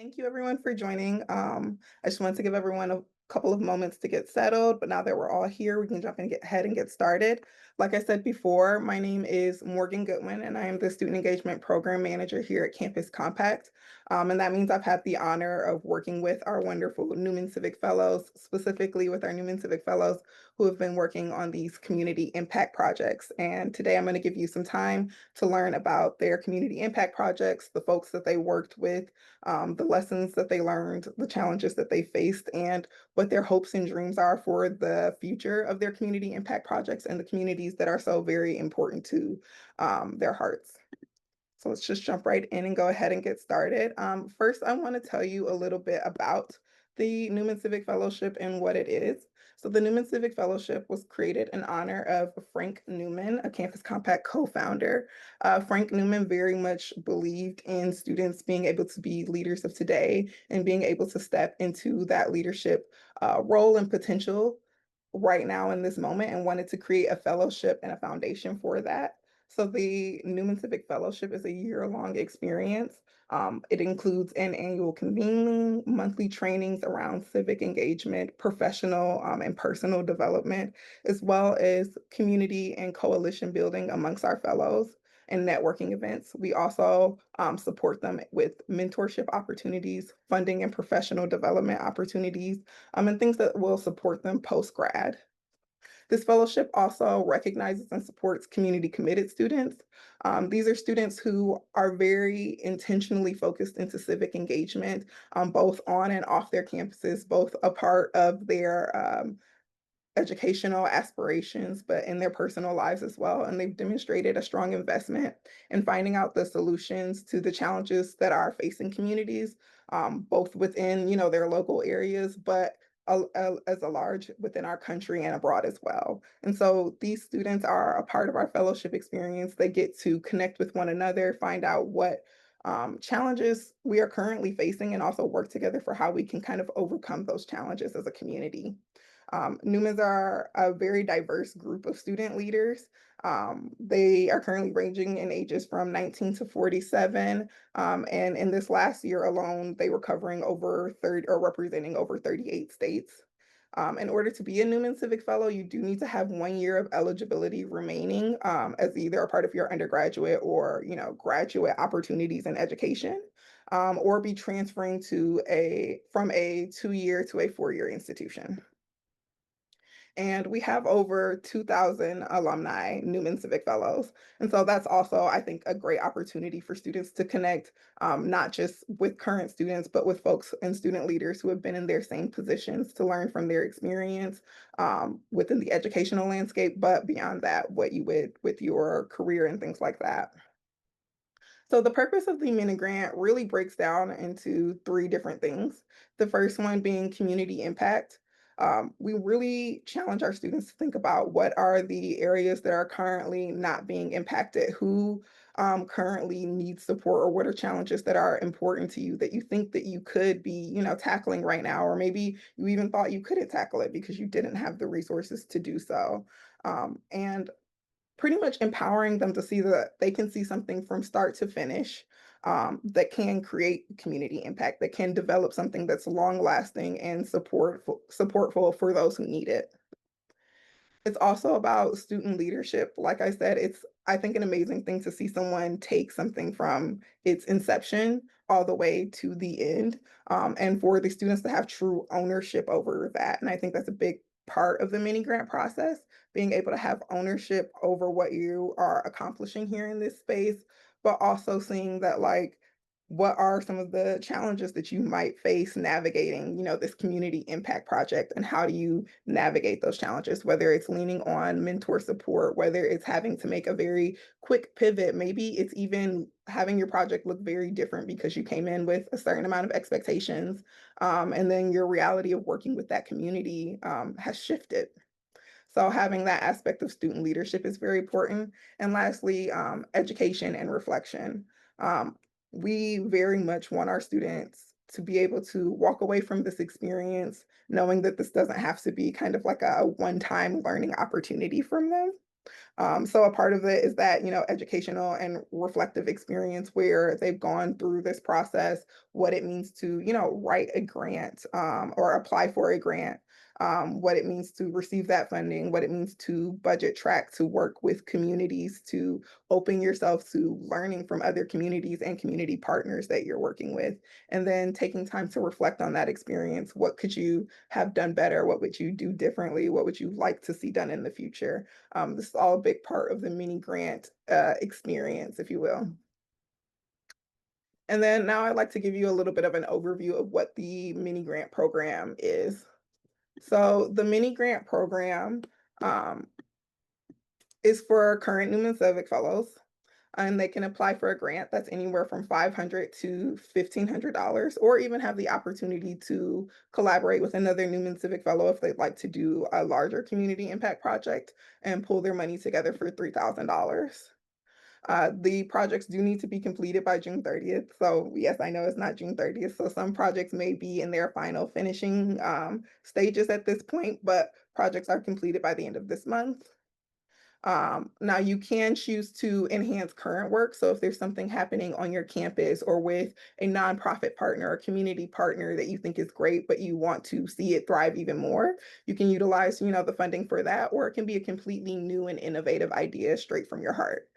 Thank you everyone for joining. I just wanted to give everyone a couple of moments to get settled, but now that we're all here, we can jump in, get ahead and get started. Like I said before, my name is Morgan Goodwin, and I am the Student Engagement Program Manager here at Campus Compact. And that means I've had the honor of working with our wonderful Newman Civic Fellows, specifically with our Newman Civic Fellows who have been working on these community impact projects. And today I'm going to give you some time to learn about their community impact projects, the folks that they worked with, the lessons that they learned, the challenges that they faced, and what their hopes and dreams are for the future of their community impact projects and the communities that are so very important to their hearts. So let's just jump right in and go ahead and get started. First, I want to tell you a little bit about the Newman Civic Fellowship and what it is. So the Newman Civic Fellowship was created in honor of Frank Newman, a Campus Compact co-founder. Frank Newman very much believed in students being able to be leaders of today and being able to step into that leadership role and potential right now in this moment, and wanted to create a fellowship and a foundation for that. So the Newman Civic Fellowship is a year-long experience. It includes an annual convening, monthly trainings around civic engagement, professional and personal development, as well as community and coalition building amongst our fellows and networking events. We also support them with mentorship opportunities, funding and professional development opportunities, and things that will support them post-grad. This fellowship also recognizes and supports community committed students. These are students who are very intentionally focused into civic engagement, both on and off their campuses, both a part of their educational aspirations, but in their personal lives as well. And they've demonstrated a strong investment in finding out the solutions to the challenges that are facing communities, both within, their local areas, but as a large within our country and abroad as well. And so these students are a part of our fellowship experience. They get to connect with one another, find out what challenges we are currently facing, and also work together for how we can kind of overcome those challenges as a community. Newmans are a very diverse group of student leaders. They are currently ranging in ages from 19 to 47. And in this last year alone, they were covering over 30 or representing over 38 states. In order to be a Newman Civic Fellow, you do need to have 1 year of eligibility remaining as either a part of your undergraduate or graduate opportunities in education, or be transferring to a from a 2 year to a 4 year institution. And we have over 2,000 alumni Newman Civic Fellows. And so that's also, I think, a great opportunity for students to connect, not just with current students, but with folks and student leaders who have been in their same positions to learn from their experience within the educational landscape, but beyond that, what you would with your career and things like that. So the purpose of the mini grant really breaks down into three different things. The first one being community impact. We really challenge our students to think about what are the areas that are currently not being impacted, who currently needs support, or what are challenges that are important to you that you think that you could be, tackling right now, or maybe you even thought you couldn't tackle it because you didn't have the resources to do so. And pretty much empowering them to see that they can see something from start to finish, that can create community impact, that can develop something that's long lasting and supportful for those who need it. It's also about student leadership. Like I said, it's, I think, an amazing thing to see someone take something from its inception all the way to the end, and for the students to have true ownership over that. And I think that's a big part of the mini grant process, being able to have ownership over what you are accomplishing here in this space, but also seeing that, like, what are some of the challenges that you might face navigating, this community impact project, and how do you navigate those challenges, whether it's leaning on mentor support, whether it's having to make a very quick pivot, maybe it's even having your project look very different because you came in with a certain amount of expectations, and then your reality of working with that community has shifted. So having that aspect of student leadership is very important. And lastly, education and reflection. Um, we very much want our students to be able to walk away from this experience knowing that this doesn't have to be kind of like a one-time learning opportunity from them. So a part of it is that, educational and reflective experience where they've gone through this process, what it means to, write a grant or apply for a grant, what it means to receive that funding, what it means to budget track, to work with communities, to open yourself to learning from other communities and community partners that you're working with, and then taking time to reflect on that experience. What could you have done better? What would you do differently? What would you like to see done in the future? This is all a big part of the mini grant experience, if you will. And then now I'd like to give you a little bit of an overview of what the mini grant program is. So the mini grant program um, is for current Newman Civic Fellows, and they can apply for a grant that's anywhere from $500 to $1,500, or even have the opportunity to collaborate with another Newman Civic Fellow if they'd like to do a larger community impact project and pull their money together for $3,000. The projects do need to be completed by June 30th. So yes, I know it's not June 30th. So some projects may be in their final finishing stages at this point, but projects are completed by the end of this month. Now you can choose to enhance current work. So if there's something happening on your campus or with a nonprofit partner or community partner that you think is great, but you want to see it thrive even more, you can utilize, the funding for that, or it can be a completely new and innovative idea straight from your heart.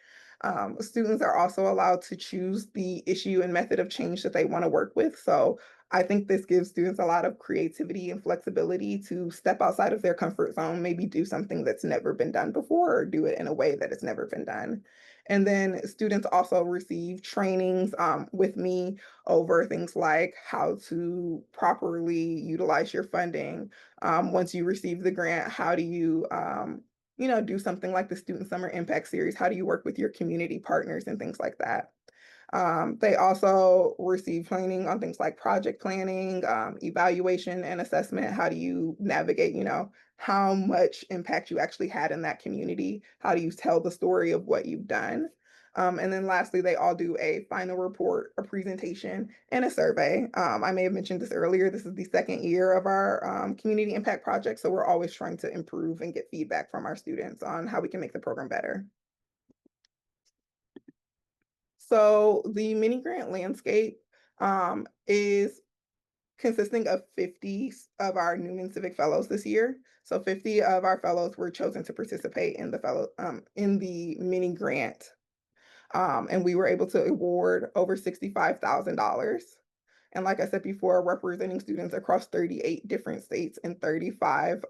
Students are also allowed to choose the issue and method of change that they want to work with. So I think this gives students a lot of creativity and flexibility to step outside of their comfort zone, maybe do something that's never been done before, or do it in a way that it's never been done. And then students also receive trainings with me over things like how to properly utilize your funding. Once you receive the grant, how do you do something like the Student Summer Impact Series? How do you work with your community partners and things like that? They also receive training on things like project planning, evaluation and assessment. How do you navigate, how much impact you actually had in that community? How do you tell the story of what you've done? And then lastly, they all do a final report, a presentation, and a survey. I may have mentioned this earlier. This is the second year of our community impact project. So we're always trying to improve and get feedback from our students on how we can make the program better. So the mini grant landscape is consisting of 50 of our Newman Civic Fellows this year. So 50 of our fellows were chosen to participate in the mini grant. And we were able to award over $65,000. And like I said before, representing students across 38 different states and 35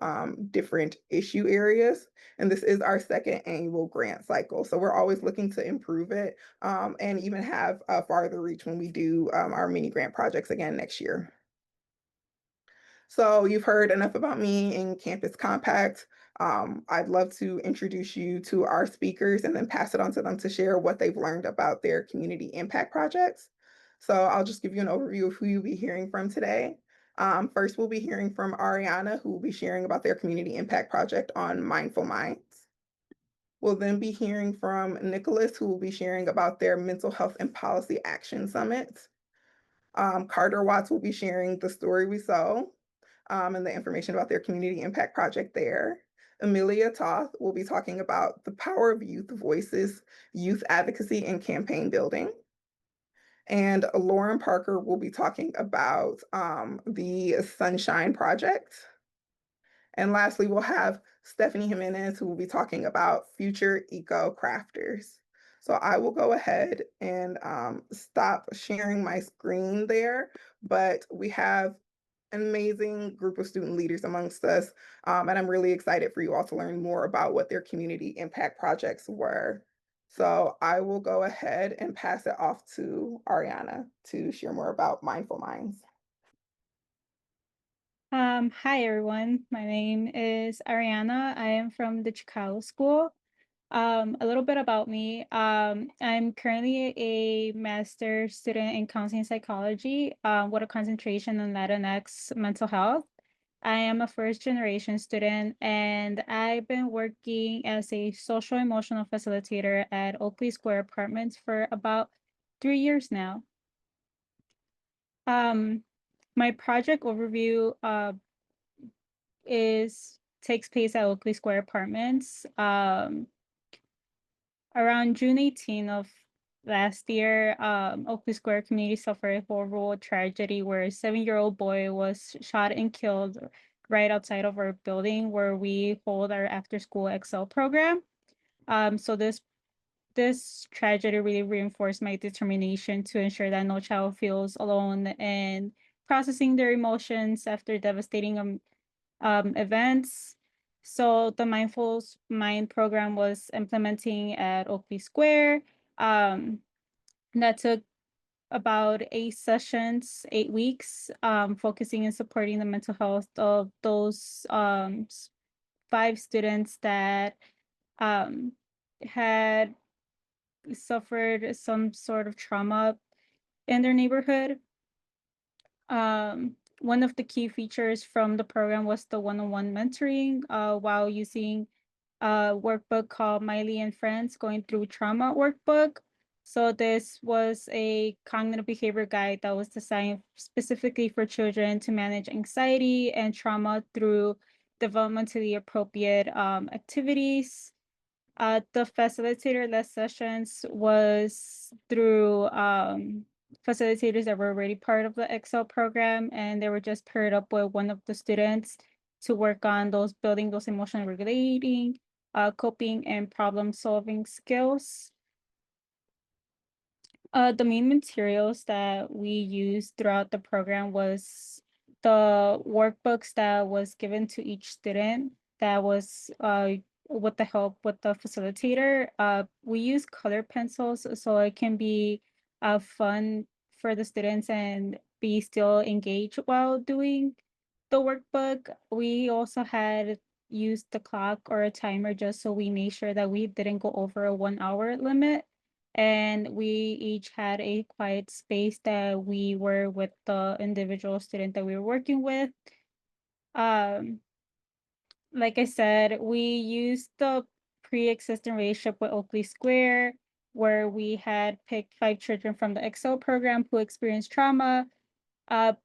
different issue areas. And this is our second annual grant cycle. So we're always looking to improve it and even have a farther reach when we do our mini grant projects again next year. So you've heard enough about me in Campus Compact. I'd love to introduce you to our speakers and then pass it on to them to share what they've learned about their community impact projects. So I'll just give you an overview of who you'll be hearing from today. First, we'll be hearing from Ariana, who will be sharing about their community impact project on Mindful Minds. We'll then be hearing from Nicholas, who will be sharing about their Mental Health and Policy Action Summit. Carter Watts will be sharing The Story We Sow and the information about their community impact project there. Amelia Toth will be talking about the power of youth voices, youth advocacy, and campaign building. And Lauren Parker will be talking about the Sunshine Project. And lastly, we'll have Stephanie Jimenez, who will be talking about future eco crafters. So I will go ahead and stop sharing my screen there, but we have an amazing group of student leaders amongst us, and I'm really excited for you all to learn more about what their community impact projects were. So I will go ahead and pass it off to Ariana to share more about Mindful Minds. Hi everyone, my name is Ariana. I am from the Chicago School. A little bit about me. I'm currently a master's student in counseling psychology with a concentration on Latinx mental health. I am a first generation student and I've been working as a social emotional facilitator at Oakley Square Apartments for about 3 years now. My project overview takes place at Oakley Square Apartments. Around June 18 of last year, Oakley Square community suffered a horrible tragedy where a 7-year-old boy was shot and killed right outside of our building where we hold our after school Excel program. So this tragedy really reinforced my determination to ensure that no child feels alone and processing their emotions after devastating events. So the Mindful Mind program was implementing at Oakley Square. Um, that took about 8 sessions, 8 weeks, focusing and supporting the mental health of those 5 students that um, had suffered some sort of trauma in their neighborhood. One of the key features from the program was the one-on-one mentoring while using a workbook called Miley and Friends Going Through Trauma Workbook. So this was a cognitive behavior guide that was designed specifically for children to manage anxiety and trauma through developmentally appropriate activities. The facilitator-led sessions was through facilitators that were already part of the Excel program, and they were just paired up with one of the students to work on those building those emotional regulating, coping, and problem-solving skills. The main materials that we used throughout the program was the workbooks that was given to each student that was with the help with the facilitator. We use color pencils so it can be fun for the students and be still engaged while doing the workbook. We also had used the clock or a timer just so we made sure that we didn't go over a 1 hour limit, and we each had a quiet space that we were with the individual student that we were working with. Um, like I said, we used the pre-existing relationship with Oakley Square, where we had picked 5 children from the Excel program who experienced trauma.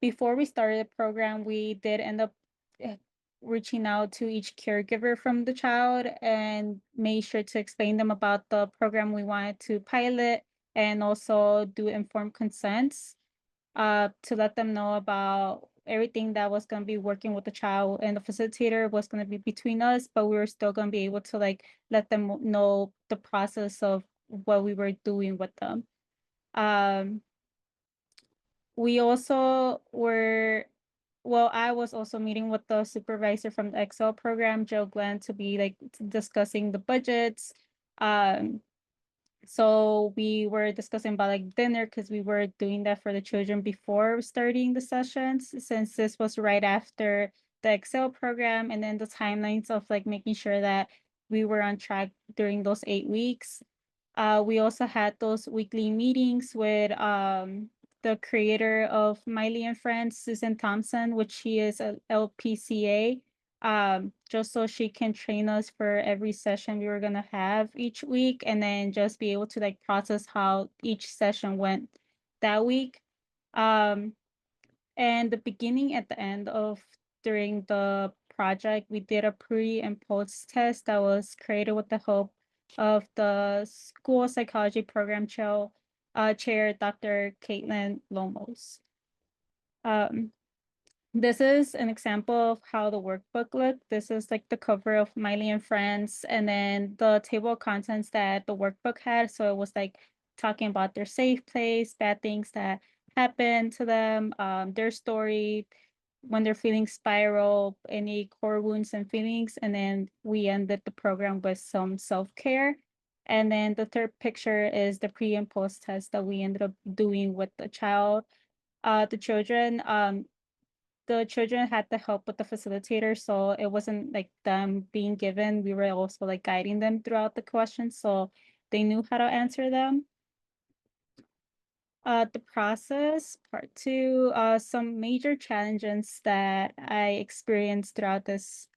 Before we started the program, we did end up eh, reaching out to each caregiver from the child and made sure to explain them about the program we wanted to pilot and also do informed consents to let them know about everything that was going to be working with the child, and the facilitator was going to be between us, but we were still going to be able to like let them know the process of what we were doing with them. Um, we also were well, I was also meeting with the supervisor from the Excel program, Joe Glenn, to be like discussing the budgets. Um, so we were discussing about like dinner because we were doing that for the children before starting the sessions, since this was right after the Excel program, and then the timelines of like making sure that we were on track during those 8 weeks. We also had those weekly meetings with the creator of Miley and Friends, Susan Thompson, which she is a LPCA, just so she can train us for every session we were gonna have each week, and then just be able to like process how each session went that week. Um, and the beginning at the end of during the project, we did a pre and post test that was created with the help of the school psychology program chair, Dr. Caitlin Lomos. Um, this is an example of how the workbook looked. This is like the cover of Miley and Friends, and then the table of contents that the workbook had. So it was like talking about their safe place, bad things that happened to them, their story, when they're feeling spiral, any core wounds and feelings. And then we ended the program with some self-care. And then the third picture is the pre and post test that we ended up doing with the child, the children. The children had the help with the facilitator, so it wasn't like them being given. We were also like guiding them throughout the questions, so they knew how to answer them. The process, part two, some major challenges that I experienced throughout this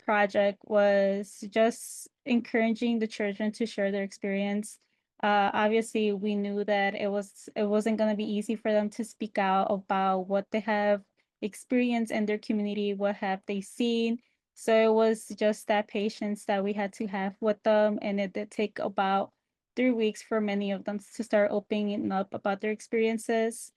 project was just encouraging the children to share their experience. Obviously, we knew that it wasn't going to be easy for them to speak out about what they have experienced in their community, what have they seen. So it was just that patience that we had to have with them, and it did take about 3 weeks for many of them to start opening up about their experiences.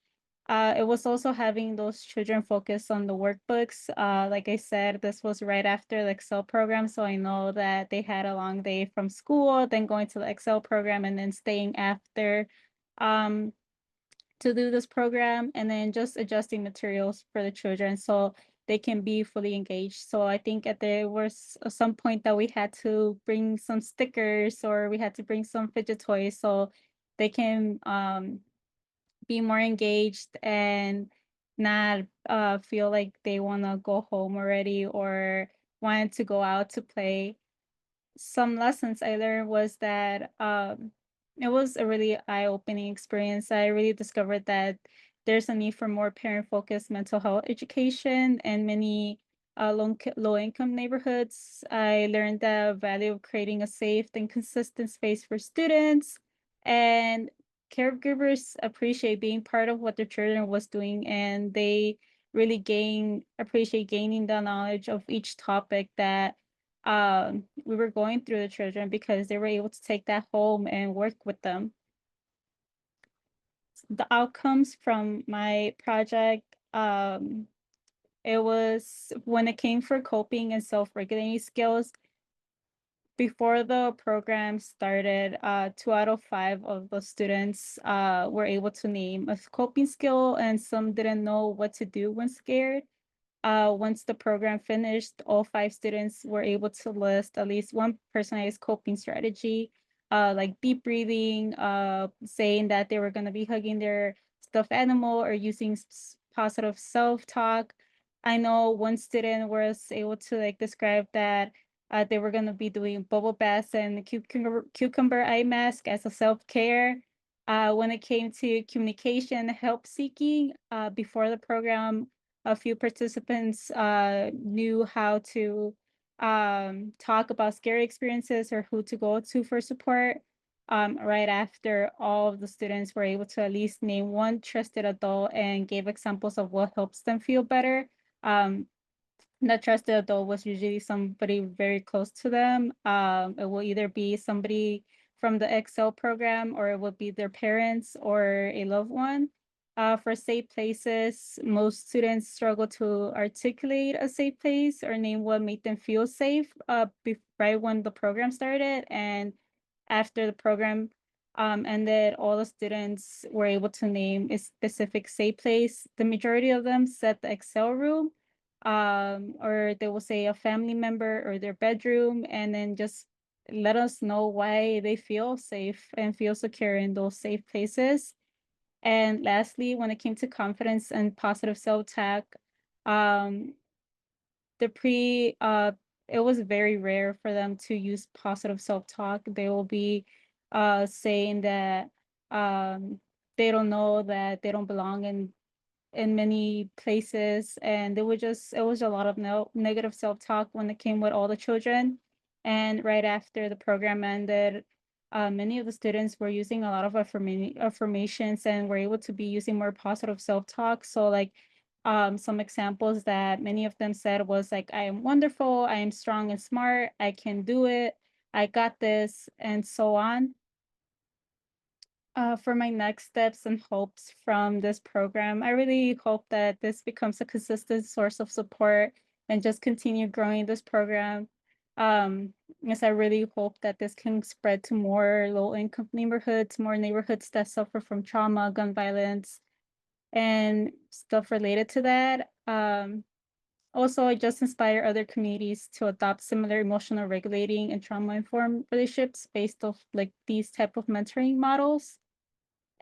It was also having those children focus on the workbooks. Like I said, this was right after the Excel program, so I know that they had a long day from school, then going to the Excel program, and then staying after um, to do this program, and then just adjusting materials for the children so they can be fully engaged. So I think at there was some point that we had to bring some stickers or we had to bring some fidget toys so they can be more engaged and not feel like they want to go home already or wanted to go out to play. Some lessons I learned was that it was a really eye-opening experience. I really discovered that there's a need for more parent-focused mental health education in many low-income neighborhoods. I learned the value of creating a safe and consistent space for students, and caregivers appreciate being part of what their children was doing, and they really appreciate gaining the knowledge of each topic that we were going through the children because they were able to take that home and work with them. The outcomes from my project, it was when it came for coping and self-regulating skills, before the program started, 2 out of 5 of the students were able to name a coping skill, and some didn't know what to do when scared. Once the program finished, all 5 students were able to list at least one personalized coping strategy, like deep breathing, saying that they were going to be hugging their stuffed animal or using positive self-talk. I know one student was able to like describe that they were going to be doing bubble baths and cucumber eye mask as a self-care. When it came to communication help seeking, before the program, a few participants knew how to talk about scary experiences or who to go to for support. Right after, all of the students were able to at least name one trusted adult and gave examples of what helps them feel better. Um, that trusted adult was usually somebody very close to them. It will either be somebody from the Excel program or it would be their parents or a loved one. For safe places, most students struggle to articulate a safe place or name what made them feel safe right when the program started. And after the program ended, all the students were able to name a specific safe place. The majority of them said the Excel room, or they will say a family member or their bedroom, and then just let us know why they feel safe and feel secure in those safe places. And lastly, when it came to confidence and positive self-talk, um, the pre it was very rare for them to use positive self-talk. They will be saying that um they don't know that they don't belong in many places, and it was a lot of negative self-talk when it came with all the children. And right after the program ended, many of the students were using a lot of affirmations and were able to be using more positive self-talk. So like some examples that many of them said was like, I am wonderful, I am strong and smart, I can do it, I got this, and so on. For my next steps and hopes from this program, I really hope that this becomes a consistent source of support and just continue growing this program. Yes, I really hope that this can spread to more low-income neighborhoods, more neighborhoods that suffer from trauma, gun violence, and stuff related to that. Also, I just inspire other communities to adopt similar emotional regulating and trauma-informed relationships based off like these type of mentoring models.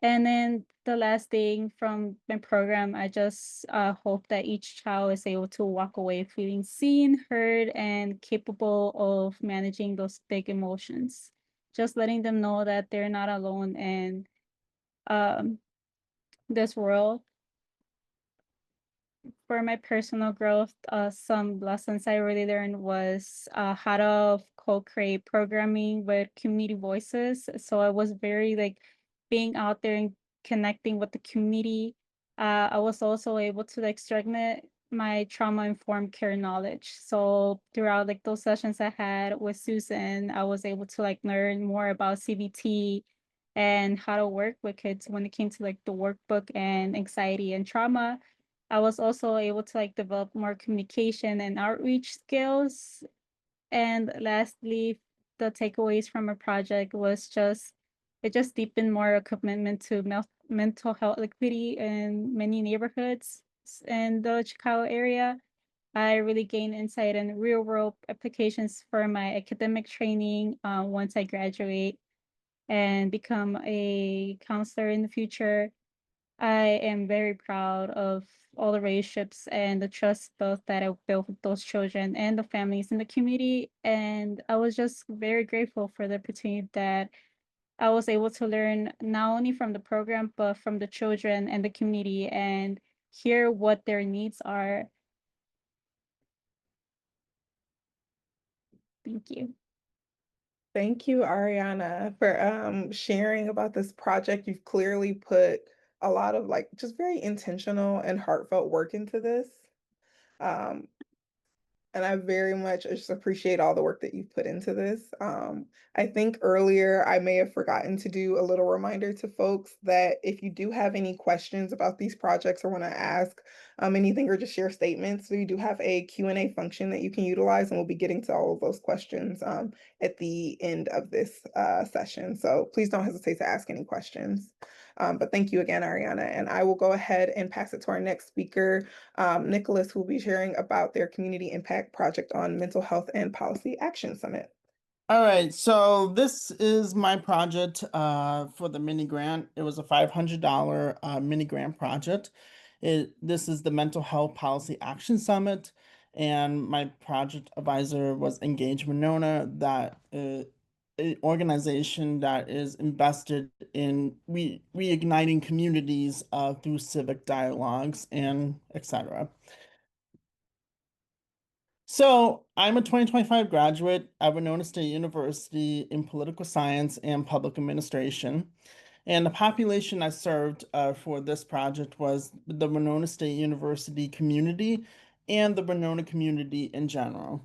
And then the last thing from my program, I just hope that each child is able to walk away feeling seen, heard, and capable of managing those big emotions. Just letting them know that they're not alone in um, this world. For my personal growth, some lessons I really learned was how to co-create programming with community voices. So I was very like being out there and connecting with the community. I was also able to like my trauma informed care knowledge. So throughout like those sessions I had with Susan, I was able to like learn more about CBT and how to work with kids when it came to like the workbook and anxiety and trauma. I was also able to like develop more communication and outreach skills. And lastly, the takeaways from a project was just it just deepened more a commitment to mental health equity in many neighborhoods in the Chicago area. I really gained insight and real world applications for my academic training once I graduate and become a counselor in the future. I am very proud of all the relationships and the trust both that I built with those children and the families in the community. And I was just very grateful for the opportunity that I was able to learn not only from the program, but from the children and the community and hear what their needs are. Thank you. Thank you, Ariana, for sharing about this project. You've clearly put a lot of like just very intentional and heartfelt work into this. Um, and I very much just appreciate all the work that you've put into this. I think earlier I may have forgotten to do a little reminder to folks that if you do have any questions about these projects or want to ask anything or just share statements, we do have a Q&A function that you can utilize, and we'll be getting to all of those questions at the end of this session. So please don't hesitate to ask any questions. But thank you again, Ariana. And I will go ahead and pass it to our next speaker, Nicholas, who will be sharing about their community impact project on Mental Health and Policy Action Summit. All right, so this is my project for the mini grant. It was a $500 mini grant project. This is the Mental Health Policy Action Summit, and my project advisor was Engage Monona, that an organization that is invested in reigniting communities through civic dialogues and etc. So I'm a 2025 graduate at Winona State University in political science and public administration. And the population I served for this project was the Winona State University community and the Winona community in general.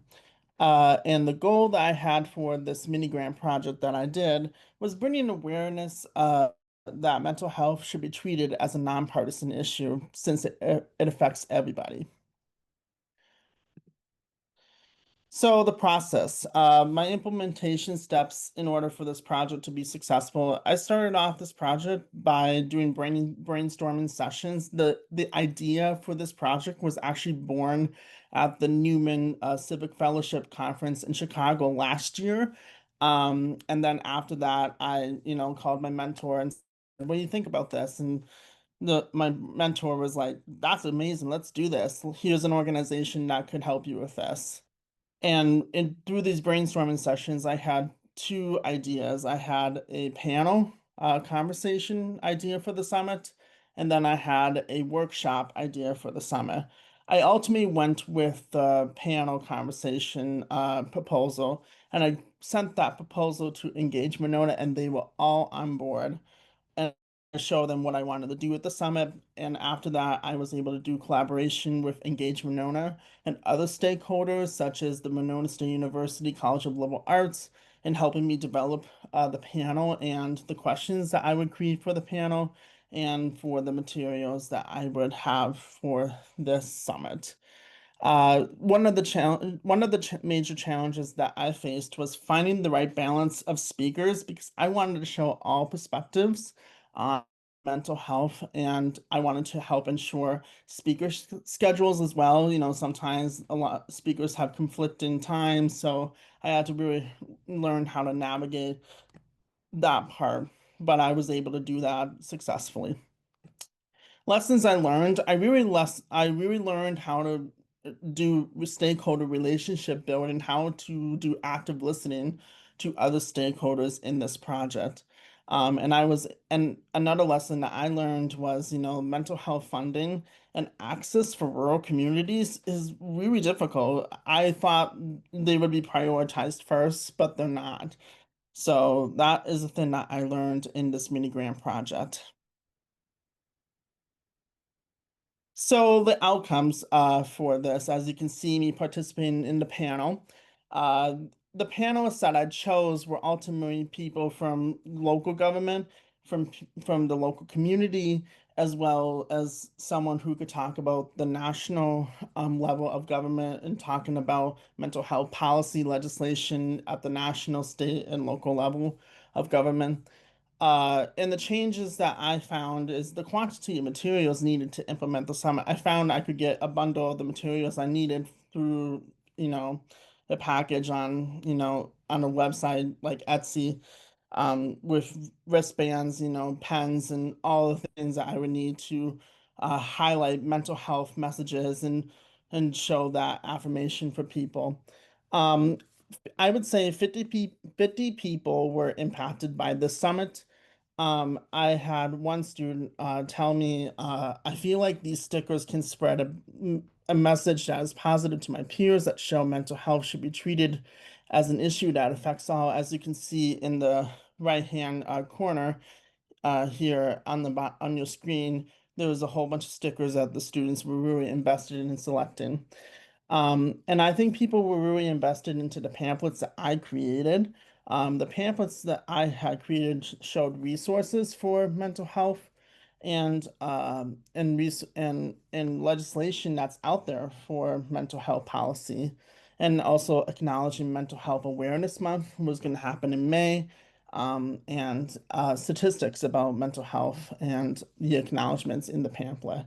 And the goal that I had for this mini grant project that I did was bringing awareness that mental health should be treated as a nonpartisan issue since it affects everybody. So the process, my implementation steps in order for this project to be successful. I started off this project by doing brainstorming sessions. The idea for this project was actually born at the Newman Civic Fellowship Conference in Chicago last year. And then after that, called my mentor and said, "What do you think about this?" And my mentor was like, "That's amazing. Let's do this. Here's an organization that could help you with this." And through these brainstorming sessions, I had two ideas. I had a panel conversation idea for the summit, and then I had a workshop idea for the summit. I ultimately went with the panel conversation proposal, and I sent that proposal to Engage Monona, and they were all on board, and show them what I wanted to do at the summit. And after that, I was able to do collaboration with Engage Monona and other stakeholders, such as the Monona State University College of Liberal Arts, in helping me develop the panel and the questions that I would create for the panel and for the materials that I would have for this summit. One of the ch major challenges that I faced was finding the right balance of speakers because I wanted to show all perspectives on mental health, and I wanted to help ensure schedules as well. You know, sometimes a lot speakers have conflicting times, so I had to really learn how to navigate that part, but I was able to do that successfully. Lessons I learned, I really learned how to do stakeholder relationship building, how to do active listening to other stakeholders in this project. And another lesson that I learned was, mental health funding and access for rural communities is really difficult. I thought they would be prioritized first, but they're not. So that is a thing that I learned in this mini grant project. So the outcomes for this, as you can see me participating in the panel, uh, the panelists that I chose were ultimately people from local government, from the local community, as well as someone who could talk about the national level of government and talking about mental health policy legislation at the national, state, and local level of government. And the changes that I found is the quantity of materials needed to implement the summit. I found I could get a bundle of the materials I needed through, you know, a package on, on a website like Etsy, with wristbands, pens and all the things that I would need to highlight mental health messages and show that affirmation for people. Um, I would say 50 people were impacted by this summit. I had one student tell me, I feel like these stickers can spread a message that is positive to my peers that show mental health should be treated as an issue that affects all. As you can see in the right-hand corner here on on your screen, there was a whole bunch of stickers that the students were really invested in selecting. And I think people were really invested into the pamphlets that I created. The pamphlets that I had created showed resources for mental health and legislation that's out there for mental health policy, and also acknowledging Mental Health Awareness Month was going to happen in May, and statistics about mental health and the acknowledgments in the pamphlet.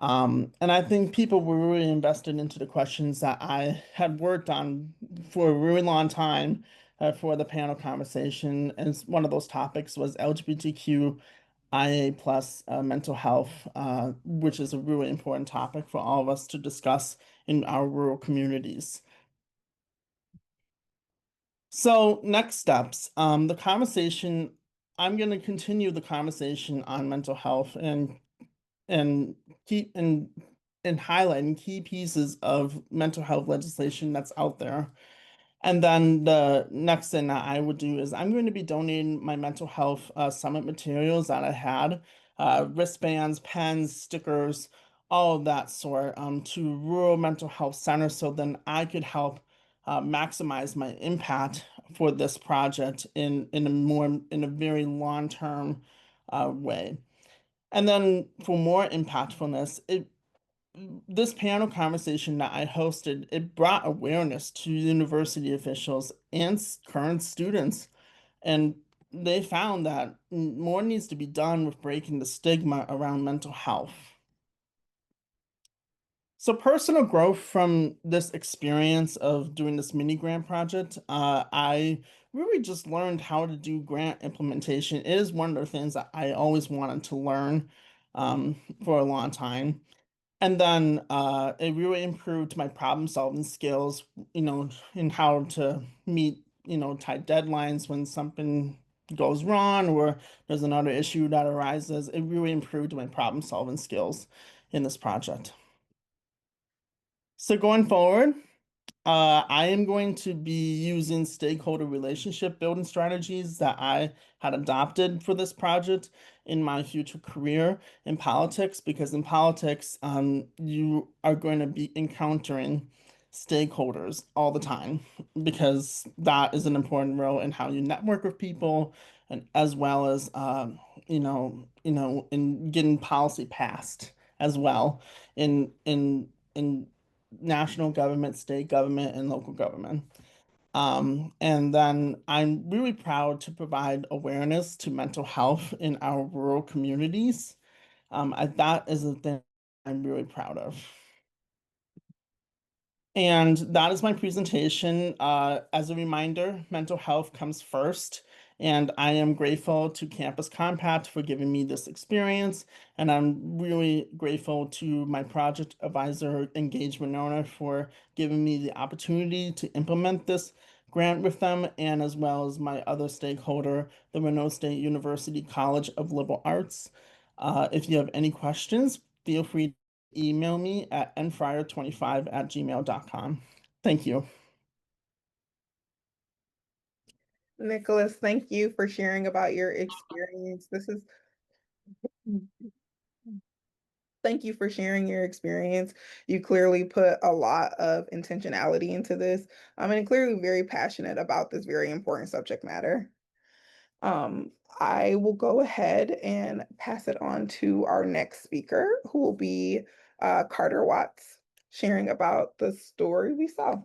And I think people were really invested into the questions that I had worked on for a really long time for the panel conversation. And one of those topics was LGBTQIA plus mental health, which is a really important topic for all of us to discuss in our rural communities. So next steps, the conversation, I'm going to continue the conversation on mental health and keep and highlighting key pieces of mental health legislation that's out there. And then the next thing that I would do is I'm going to be donating my mental health summit materials that I had, wristbands, pens, stickers, all of that sort, to rural mental health centers so then I could help maximize my impact for this project in a very long-term way. And then for more impactfulness, this panel conversation that I hosted, it brought awareness to university officials and current students, and they found that more needs to be done with breaking the stigma around mental health. So personal growth from this experience of doing this mini grant project, I really just learned how to do grant implementation. It is one of the things that I always wanted to learn for a long time. And then it really improved my problem solving skills, in how to meet, tight deadlines when something goes wrong or there's another issue that arises. It really improved my problem solving skills in this project. So going forward, I am going to be using stakeholder relationship building strategies that I had adopted for this project in my future career in politics, because in politics, you are going to be encountering stakeholders all the time, because that is an important role in how you network with people, and as well as in getting policy passed as well in national government, state government, and local government. And then I'm really proud to provide awareness to mental health in our rural communities. That is a thing I'm really proud of. And that is my presentation. As a reminder, mental health comes first. And I am grateful to Campus Compact for giving me this experience. And I'm really grateful to my project advisor, engagement owner, for giving me the opportunity to implement this grant with them, and as well as my other stakeholder, the Monroe State University College of Liberal Arts. If you have any questions, feel free email me at nfryer25@gmail.com. Thank you. Nicholas, thank you for sharing about your experience. Thank you for sharing your experience. You clearly put a lot of intentionality into this, and clearly very passionate about this very important subject matter. I will go ahead and pass it on to our next speaker, who will be Carter Watts, sharing about the story we saw.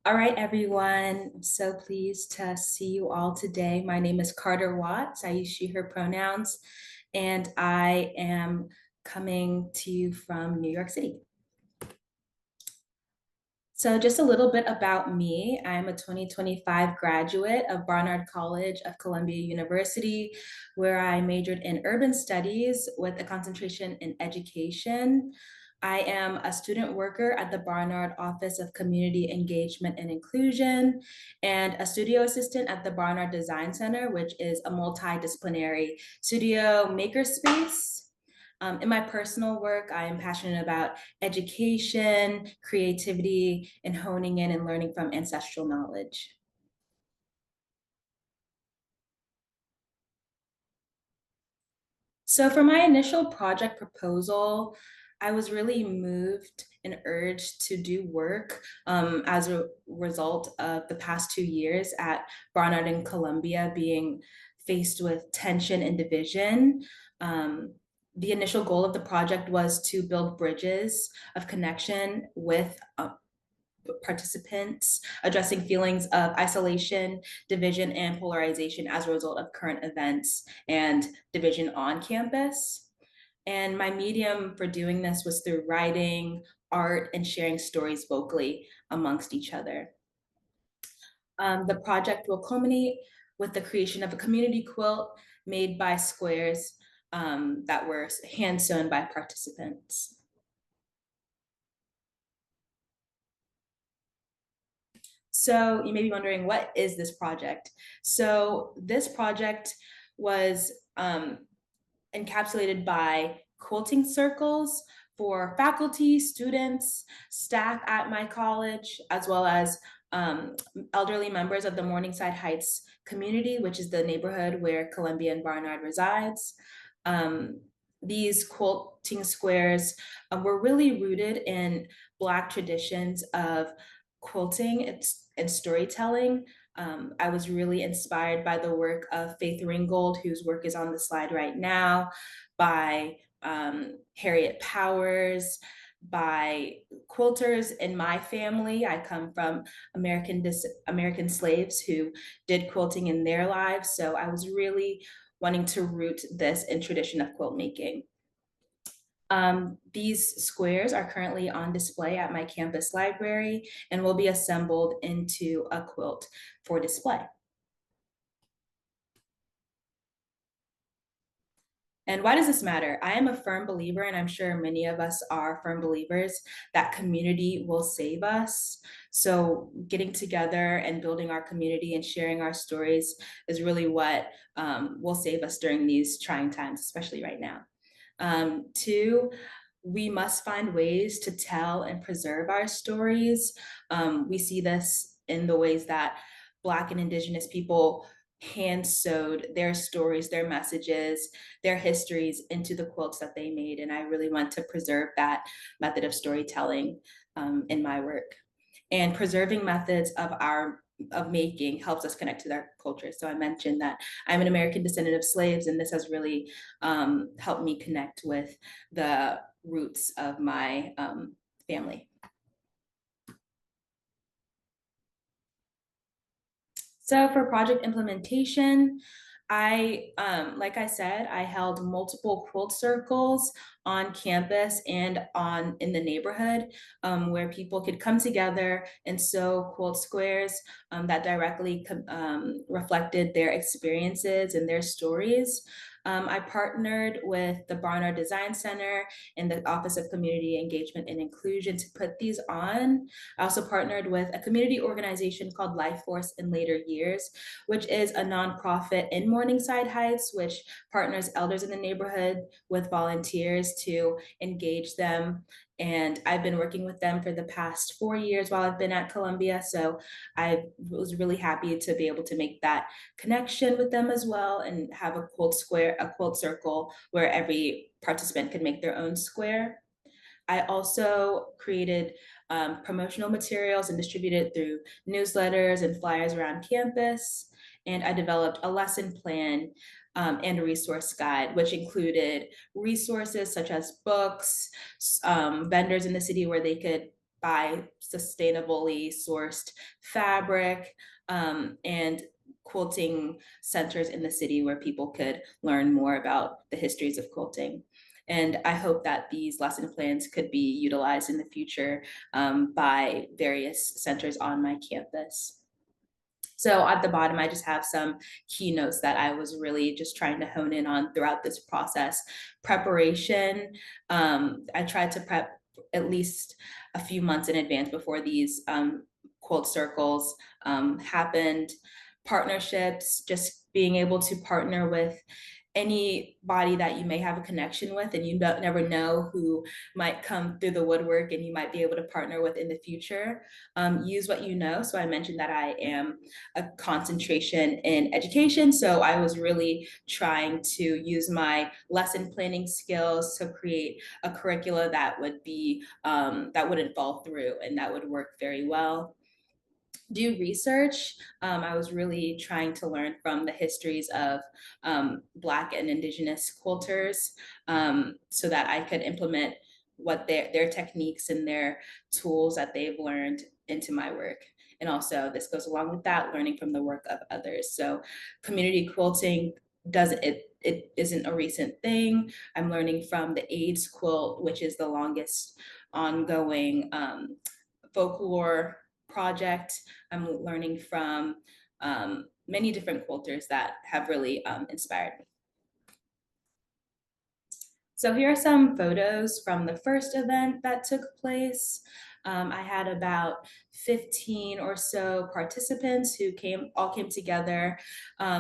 All right, everyone. I'm so pleased to see you all today. My name is Carter Watts. I use she, her pronouns, and I am coming to you from New York City. So just a little bit about me. I'm a 2025 graduate of Barnard College of Columbia University, where I majored in urban studies with a concentration in education. I am a student worker at the Barnard Office of Community Engagement and Inclusion and a studio assistant at the Barnard Design Center, which is a multidisciplinary studio makerspace. In my personal work, I am passionate about education, creativity, and honing in and learning from ancestral knowledge. So for my initial project proposal, I was really moved and urged to do work as a result of the past 2 years at Barnard and Columbia being faced with tension and division. The initial goal of the project was to build bridges of connection with participants, addressing feelings of isolation, division, and polarization as a result of current events and division on campus. And my medium for doing this was through writing, art, and sharing stories vocally amongst each other. The project will culminate with the creation of a community quilt made by squares that were hand sewn by participants. So you may be wondering, what is this project? So this project was encapsulated by quilting circles for faculty, students, staff at my college, as well as elderly members of the Morningside Heights community, which is the neighborhood where Columbia and Barnard resides. These quilting squares were really rooted in Black traditions of quilting and storytelling. I was really inspired by the work of Faith Ringgold, whose work is on the slide right now, by Harriet Powers, by quilters in my family. I come from American slaves who did quilting in their lives. So I was really wanting to root this in tradition of quilt making. These squares are currently on display at my campus library and will be assembled into a quilt for display. And why does this matter? I am a firm believer, and I'm sure many of us are firm believers, that community will save us. So getting together and building our community and sharing our stories is really what will save us during these trying times, especially right now. Two, we must find ways to tell and preserve our stories. We see this in the ways that Black and Indigenous people hand sewed their stories, their messages, their histories into the quilts that they made. And I really want to preserve that method of storytelling in my work. And preserving methods of making helps us connect to their culture. So I mentioned that I'm an American descendant of slaves, and this has really helped me connect with the roots of my family. So for project implementation, like I said, I held multiple quilt circles on campus and in the neighborhood where people could come together and sew quilt squares that directly reflected their experiences and their stories. I partnered with the Barnard Design Center and the Office of Community Engagement and Inclusion to put these on. I also partnered with a community organization called Life Force in Later Years, which is a nonprofit in Morningside Heights, which partners elders in the neighborhood with volunteers to engage them And I've been working with them for the past 4 years while I've been at Columbia. So I was really happy to be able to make that connection with them as well and have a quilt circle where every participant could make their own square. I also created promotional materials and distributed through newsletters and flyers around campus. And I developed a lesson plan and a resource guide, which included resources such as books, vendors in the city where they could buy sustainably sourced fabric, and quilting centers in the city where people could learn more about the histories of quilting. And I hope that these lesson plans could be utilized in the future by various centers on my campus. So at the bottom, I just have some keynotes that I was really just trying to hone in on throughout this process. Preparation, I tried to prep at least a few months in advance before these quilt circles happened. Partnerships, just being able to partner with anybody that you may have a connection with, and you never know who might come through the woodwork and you might be able to partner with in the future. Use what you know. So I mentioned that I am a concentration in education. So I was really trying to use my lesson planning skills to create a curricula that would be, that wouldn't fall through and that would work very well. Do research. I was really trying to learn from the histories of Black and Indigenous quilters, so that I could implement what their techniques and their tools that they've learned into my work. And also, this goes along with that, learning from the work of others. So, community quilting it isn't a recent thing. I'm learning from the AIDS quilt, which is the longest ongoing folklore project. I'm learning from many different quilters that have really inspired me. So here are some photos from the first event that took place. I had about 15 or so participants who all came together.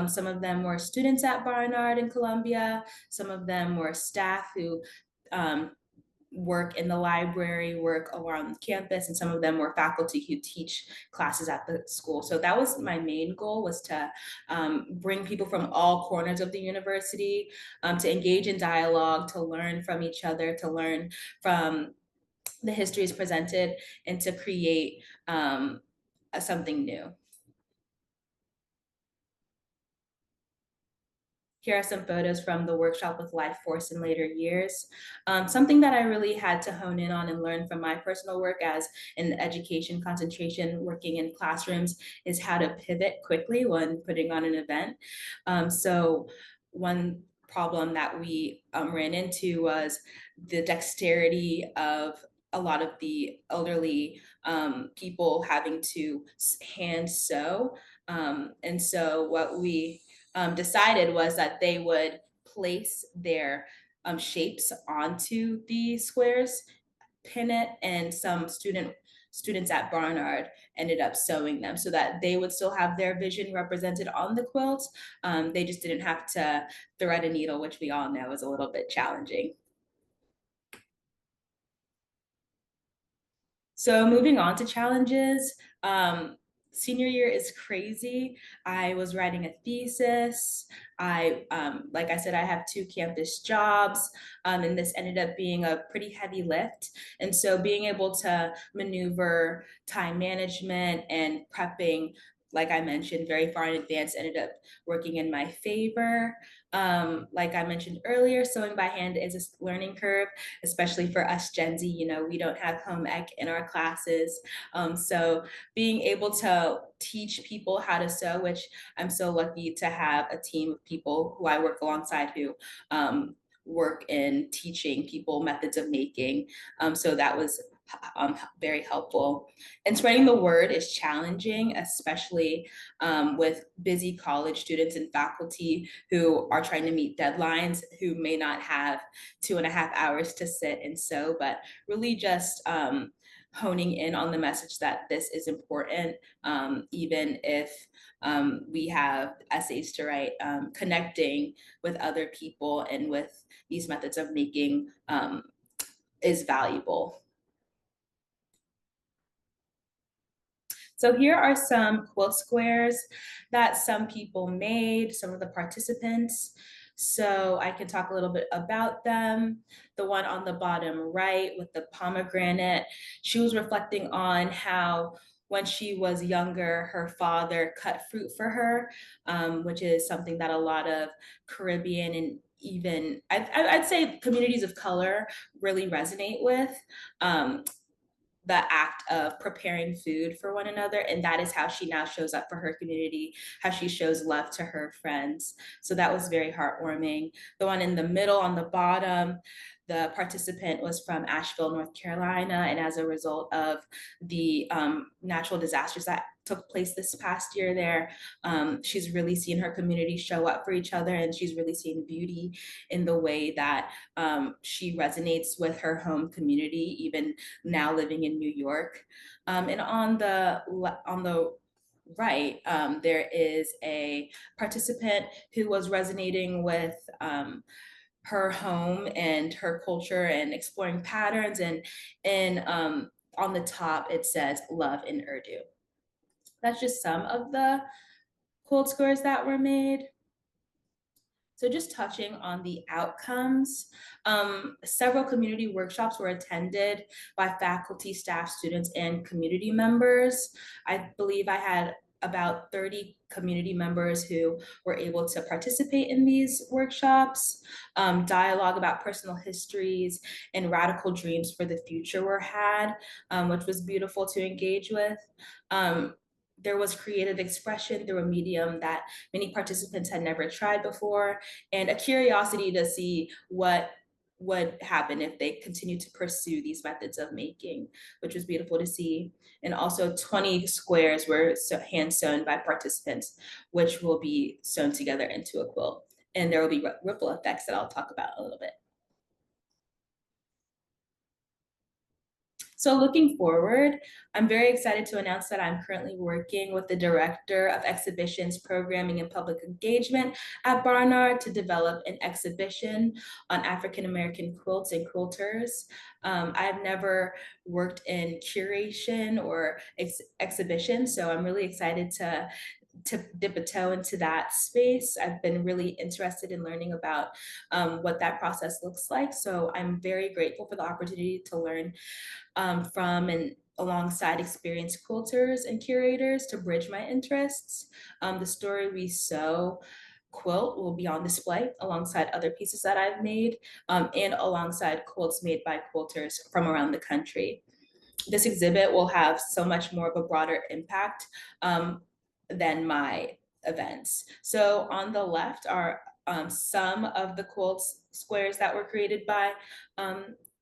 Some of them were students at Barnard in Columbia. Some of them were staff who work in the library, work around campus, and some of them were faculty who teach classes at the school. So that was my main goal, was to bring people from all corners of the university to engage in dialogue, to learn from each other, to learn from the histories presented, and to create something new. Here are some photos from the workshop with Life Force in later years. Something that I really had to hone in on and learn from my personal work as an education concentration working in classrooms is how to pivot quickly when putting on an event. So one problem that we ran into was the dexterity of a lot of the elderly people having to hand sew. And so what we decided was that they would place their shapes onto the squares, pin it, and some students at Barnard ended up sewing them so that they would still have their vision represented on the quilt. They just didn't have to thread a needle, which we all know is a little bit challenging. So moving on to challenges, senior year is crazy. I was writing a thesis. Like I said, I have 2 campus jobs, and this ended up being a pretty heavy lift. And so being able to maneuver time management and prepping, like I mentioned, very far in advance ended up working in my favor. Like I mentioned earlier, sewing by hand is a learning curve, especially for us Gen Z. You know, we don't have home ec in our classes. So being able to teach people how to sew, which I'm so lucky to have a team of people who I work alongside who work in teaching people methods of making. So that was very helpful. And spreading the word is challenging, especially with busy college students and faculty who are trying to meet deadlines, who may not have 2.5 hours to sit and sew, but really just honing in on the message that this is important, even if we have essays to write, connecting with other people and with these methods of making is valuable. So here are some quilt squares that some people made, some of the participants. So I can talk a little bit about them. The one on the bottom right with the pomegranate, she was reflecting on how when she was younger, her father cut fruit for her, which is something that a lot of Caribbean and even I'd say communities of color really resonate with. Um, the act of preparing food for one another. And that is how she now shows up for her community, how she shows love to her friends. So that was very heartwarming. The one in the middle on the bottom, the participant was from Asheville, North Carolina. And as a result of the natural disasters that took place this past year there, she's really seen her community show up for each other. And she's really seen beauty in the way that she resonates with her home community, even now living in New York. And on the right, there is a participant who was resonating with her home and her culture and exploring patterns. And on the top, it says love in Urdu. That's just some of the quilt scores that were made. So just touching on the outcomes, several community workshops were attended by faculty, staff, students, and community members. I believe I had about 30 community members who were able to participate in these workshops. Dialogue about personal histories and radical dreams for the future were had, which was beautiful to engage with. There was creative expression through a medium that many participants had never tried before, and a curiosity to see what would happen if they continue to pursue these methods of making, which was beautiful to see. And also 20 squares were hand sewn by participants, which will be sewn together into a quilt. And there will be ripple effects that I'll talk about a little bit. So looking forward, I'm very excited to announce that I'm currently working with the Director of Exhibitions, Programming, and Public Engagement at Barnard to develop an exhibition on African American quilts and quilters. I've never worked in curation or exhibition, so I'm really excited to dip a toe into that space. I've been really interested in learning about what that process looks like. So I'm very grateful for the opportunity to learn from and alongside experienced quilters and curators to bridge my interests. The Story We Sew quilt will be on display alongside other pieces that I've made and alongside quilts made by quilters from around the country. This exhibit will have so much more of a broader impact than my events. So on the left are some of the quilts squares that were created by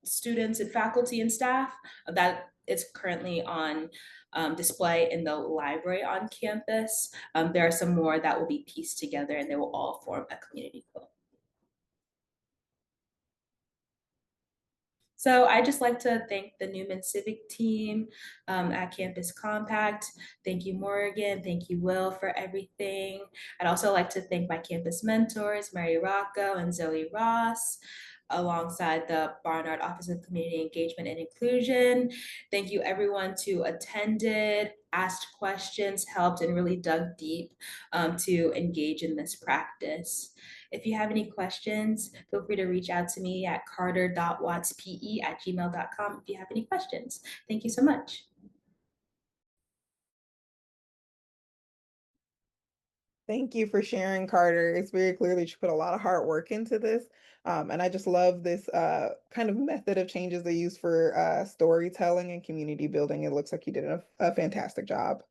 students and faculty and staff that it's currently on display in the library on campus. There are some more that will be pieced together and they will all form a community quilt. So I just like to thank the Newman Civic team at Campus Compact. Thank you, Morgan. Thank you, Will, for everything. I'd also like to thank my campus mentors, Mary Rocco and Zoe Ross, alongside the Barnard Office of Community Engagement and Inclusion. Thank you everyone who attended, asked questions, helped, and really dug deep to engage in this practice. If you have any questions, feel free to reach out to me at carter.wattspe@gmail.com if you have any questions. Thank you so much. Thank you for sharing, Carter. It's very clear that you put a lot of hard work into this. And I just love this kind of method of changes they use for storytelling and community building. It looks like you did a fantastic job.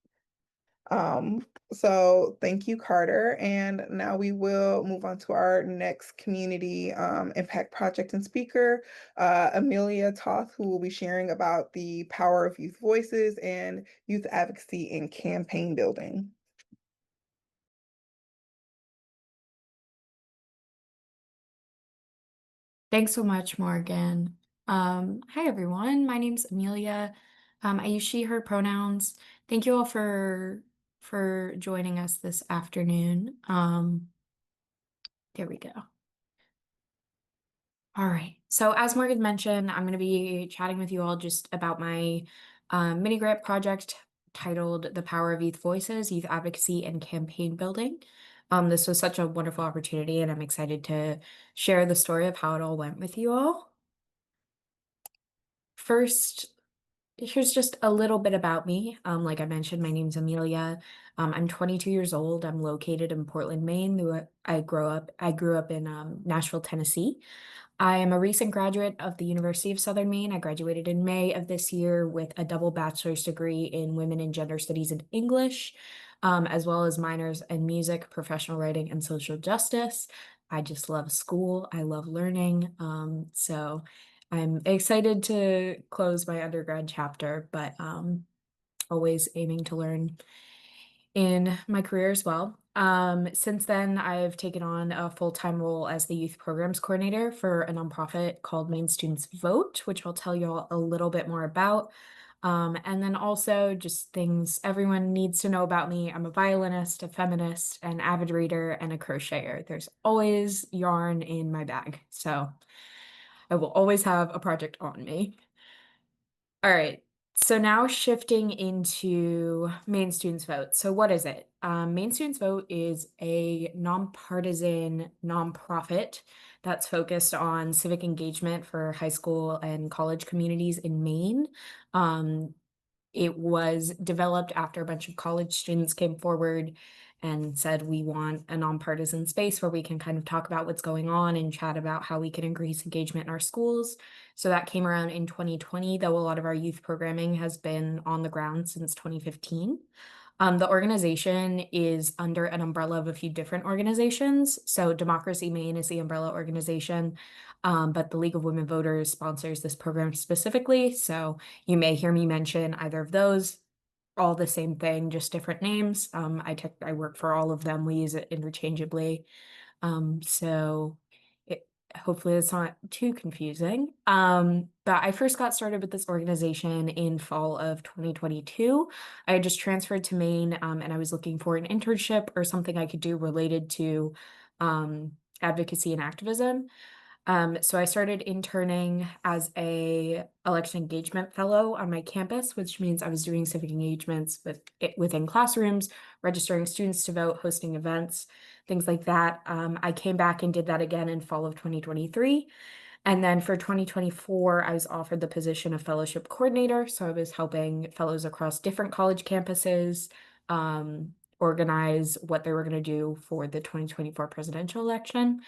So thank you, Carter. And now we will move on to our next community impact project and speaker, Amelia Toth, who will be sharing about the power of youth voices and youth advocacy in campaign building. Thanks so much, Morgan. Hi, everyone. My name's Amelia. I use she, her pronouns. Thank you all for joining us this afternoon. There we go. All right. So as Morgan mentioned, I'm going to be chatting with you all just about my mini grant project titled The Power of Youth Voices, Youth Advocacy, and Campaign Building. This was such a wonderful opportunity, and I'm excited to share the story of how it all went with you all. First, here's just a little bit about me. Like I mentioned, my name's Amelia. I'm 22 years old. I'm located in Portland, Maine. I grew up in Nashville, Tennessee. I am a recent graduate of the University of Southern Maine. I graduated in May of this year with a double bachelor's degree in Women and Gender Studies and English, as well as minors in music, professional writing, and social justice. I just love school. I love learning. So I'm excited to close my undergrad chapter, but always aiming to learn in my career as well. Since then, I've taken on a full-time role as the youth programs coordinator for a nonprofit called Maine Students Vote, which I'll tell you all a little bit more about. And then also just things everyone needs to know about me. I'm a violinist, a feminist, an avid reader, and a crocheter. There's always yarn in my bag, so I will always have a project on me. All right. So now shifting into Maine Students Vote. So what is it? Maine Students Vote is a nonpartisan nonprofit that's focused on civic engagement for high school and college communities in Maine. It was developed after a bunch of college students came forward and said, we want a nonpartisan space where we can kind of talk about what's going on and chat about how we can increase engagement in our schools. So that came around in 2020, though a lot of our youth programming has been on the ground since 2015. The organization is under an umbrella of a few different organizations. So Democracy Maine is the umbrella organization, but the League of Women Voters sponsors this program specifically. So you may hear me mention either of those, all the same thing, just different names. I work for all of them. We use it interchangeably. So hopefully it's not too confusing. But I first got started with this organization in fall of 2022. I had just transferred to Maine, and I was looking for an internship or something I could do related to advocacy and activism. So I started interning as a election engagement fellow on my campus, which means I was doing civic engagements within classrooms, registering students to vote, hosting events, things like that. I came back and did that again in fall of 2023. And then for 2024, I was offered the position of fellowship coordinator. So I was helping fellows across different college campuses organize what they were going to do for the 2024 presidential election.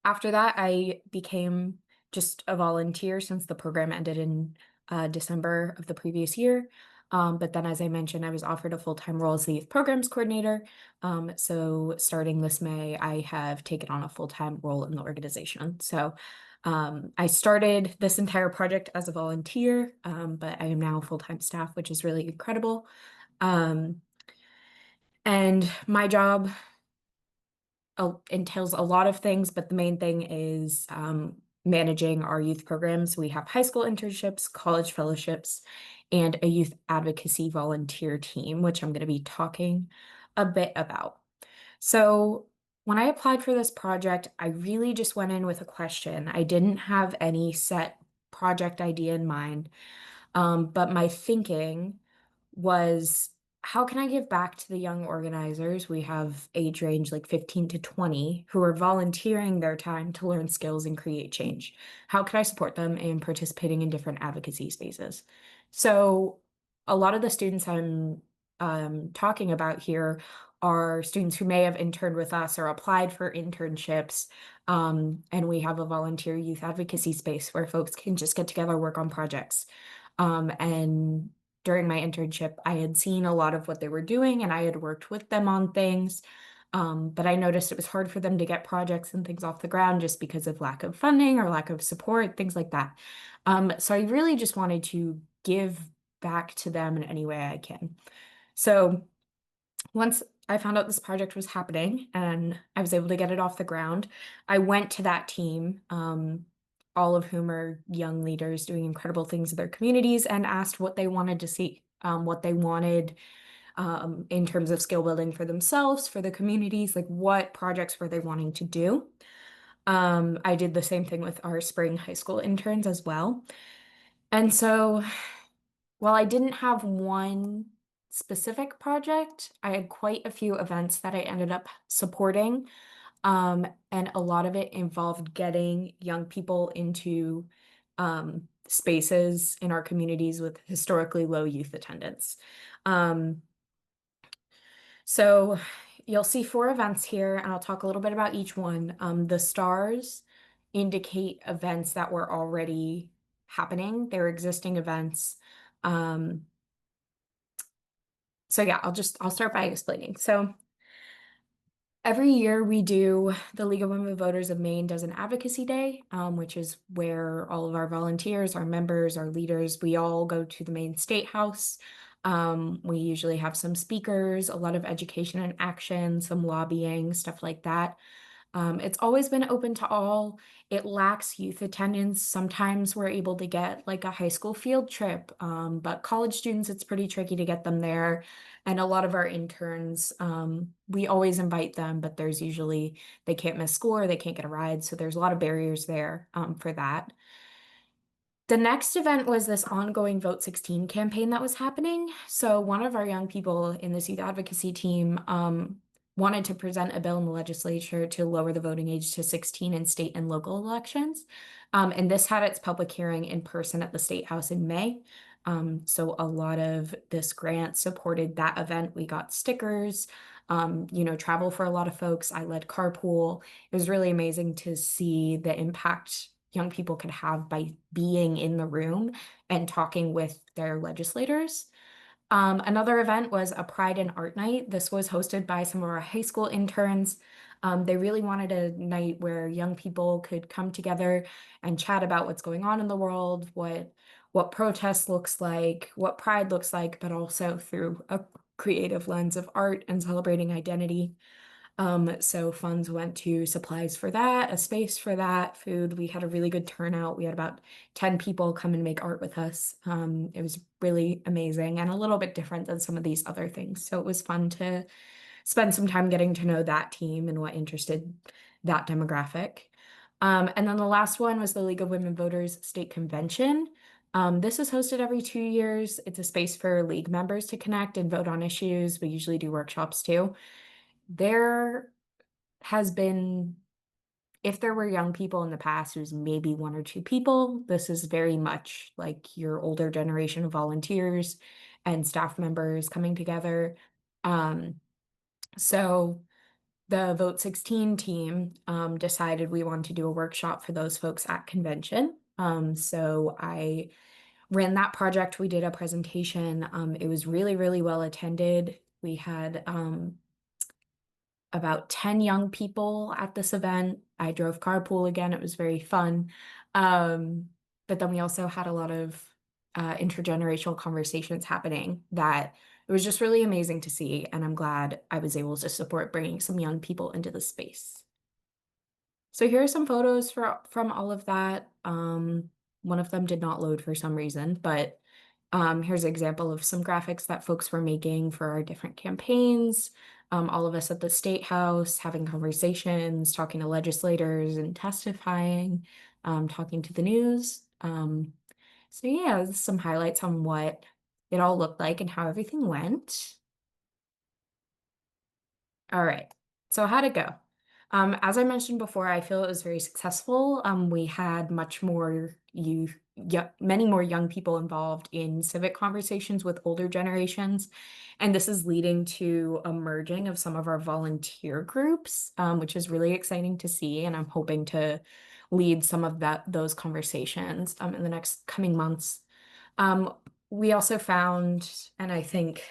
After that, I became just a volunteer since the program ended in December of the previous year. But then, as I mentioned, I was offered a full-time role as the youth programs coordinator. So starting this May, I have taken on a full-time role in the organization. So I started this entire project as a volunteer, but I am now full-time staff, which is really incredible. And my job entails a lot of things, but the main thing is managing our youth programs. We have high school internships, college fellowships, and a youth advocacy volunteer team, which I'm going to be talking a bit about. So when I applied for this project, I really just went in with a question. I didn't have any set project idea in mind, but my thinking was, how can I give back to the young organizers? We have age range like 15 to 20 who are volunteering their time to learn skills and create change. How can I support them in participating in different advocacy spaces? So a lot of the students I'm talking about here are students who may have interned with us or applied for internships. And we have a volunteer youth advocacy space where folks can just get together, work on projects. And during my internship, I had seen a lot of what they were doing and I had worked with them on things. But I noticed it was hard for them to get projects and things off the ground just because of lack of funding or lack of support, things like that. So I really just wanted to give back to them in any way I can. So once I found out this project was happening and I was able to get it off the ground, I went to that team, all of whom are young leaders doing incredible things in their communities, and asked what they wanted to see, what they wanted in terms of skill building for themselves, for the communities, like what projects were they wanting to do. I did the same thing with our spring high school interns as well. And so while I didn't have one specific project, I had quite a few events that I ended up supporting. And a lot of it involved getting young people into spaces in our communities with historically low youth attendance. Um, so you'll see 4 events here, and I'll talk a little bit about each one. The stars indicate events that were already happening. They're existing events. Um, so yeah, I'll start by explaining. So every year we do, the League of Women Voters of Maine does an advocacy day, which is where all of our volunteers, our members, our leaders, we all go to the Maine State House. We usually have some speakers, a lot of education and action, some lobbying, stuff like that. It's always been open to all. It lacks youth attendance. Sometimes we're able to get like a high school field trip, but college students, it's pretty tricky to get them there. And a lot of our interns, we always invite them, but there's usually, they can't miss school or they can't get a ride. So there's a lot of barriers there for that. The next event was this ongoing Vote 16 campaign that was happening. So one of our young people in this youth advocacy team wanted to present a bill in the legislature to lower the voting age to 16 in state and local elections. And this had its public hearing in person at the State House in May. So a lot of this grant supported that event. We got stickers, travel for a lot of folks. I led carpool. It was really amazing to see the impact young people could have by being in the room and talking with their legislators. Another event was a Pride and Art Night. This was hosted by some of our high school interns. They really wanted a night where young people could come together and chat about what's going on in the world, what protest looks like, what pride looks like, but also through a creative lens of art and celebrating identity. So funds went to supplies for that, a space for that, food. We had a really good turnout. We had about 10 people come and make art with us. It was really amazing and a little bit different than some of these other things. So it was fun to spend some time getting to know that team and what interested that demographic. And then the last one was the League of Women Voters State Convention. This is hosted every 2 years. It's a space for league members to connect and vote on issues. We usually do workshops too. There has been, if there were young people in the past, there's maybe 1 or 2 people. This is very much like your older generation of volunteers and staff members coming together. So the Vote 16 team decided we wanted to do a workshop for those folks at convention. So I ran that project. We did a presentation. It was really, really well attended. We had about 10 young people at this event. I drove carpool again. It was very fun. But then we also had a lot of intergenerational conversations happening that it was just really amazing to see. And I'm glad I was able to support bringing some young people into the space. So here are some photos from all of that. One of them did not load for some reason, but here's an example of some graphics that folks were making for our different campaigns. All of us at the State House having conversations, talking to legislators and testifying, talking to the news. So yeah, some highlights on what it all looked like and how everything went. All right, so how'd it go? As I mentioned before, I feel it was very successful. We had much more many more young people involved in civic conversations with older generations. And this is leading to a merging of some of our volunteer groups, which is really exciting to see. And I'm hoping to lead some of those conversations in the next coming months. We also found, and I think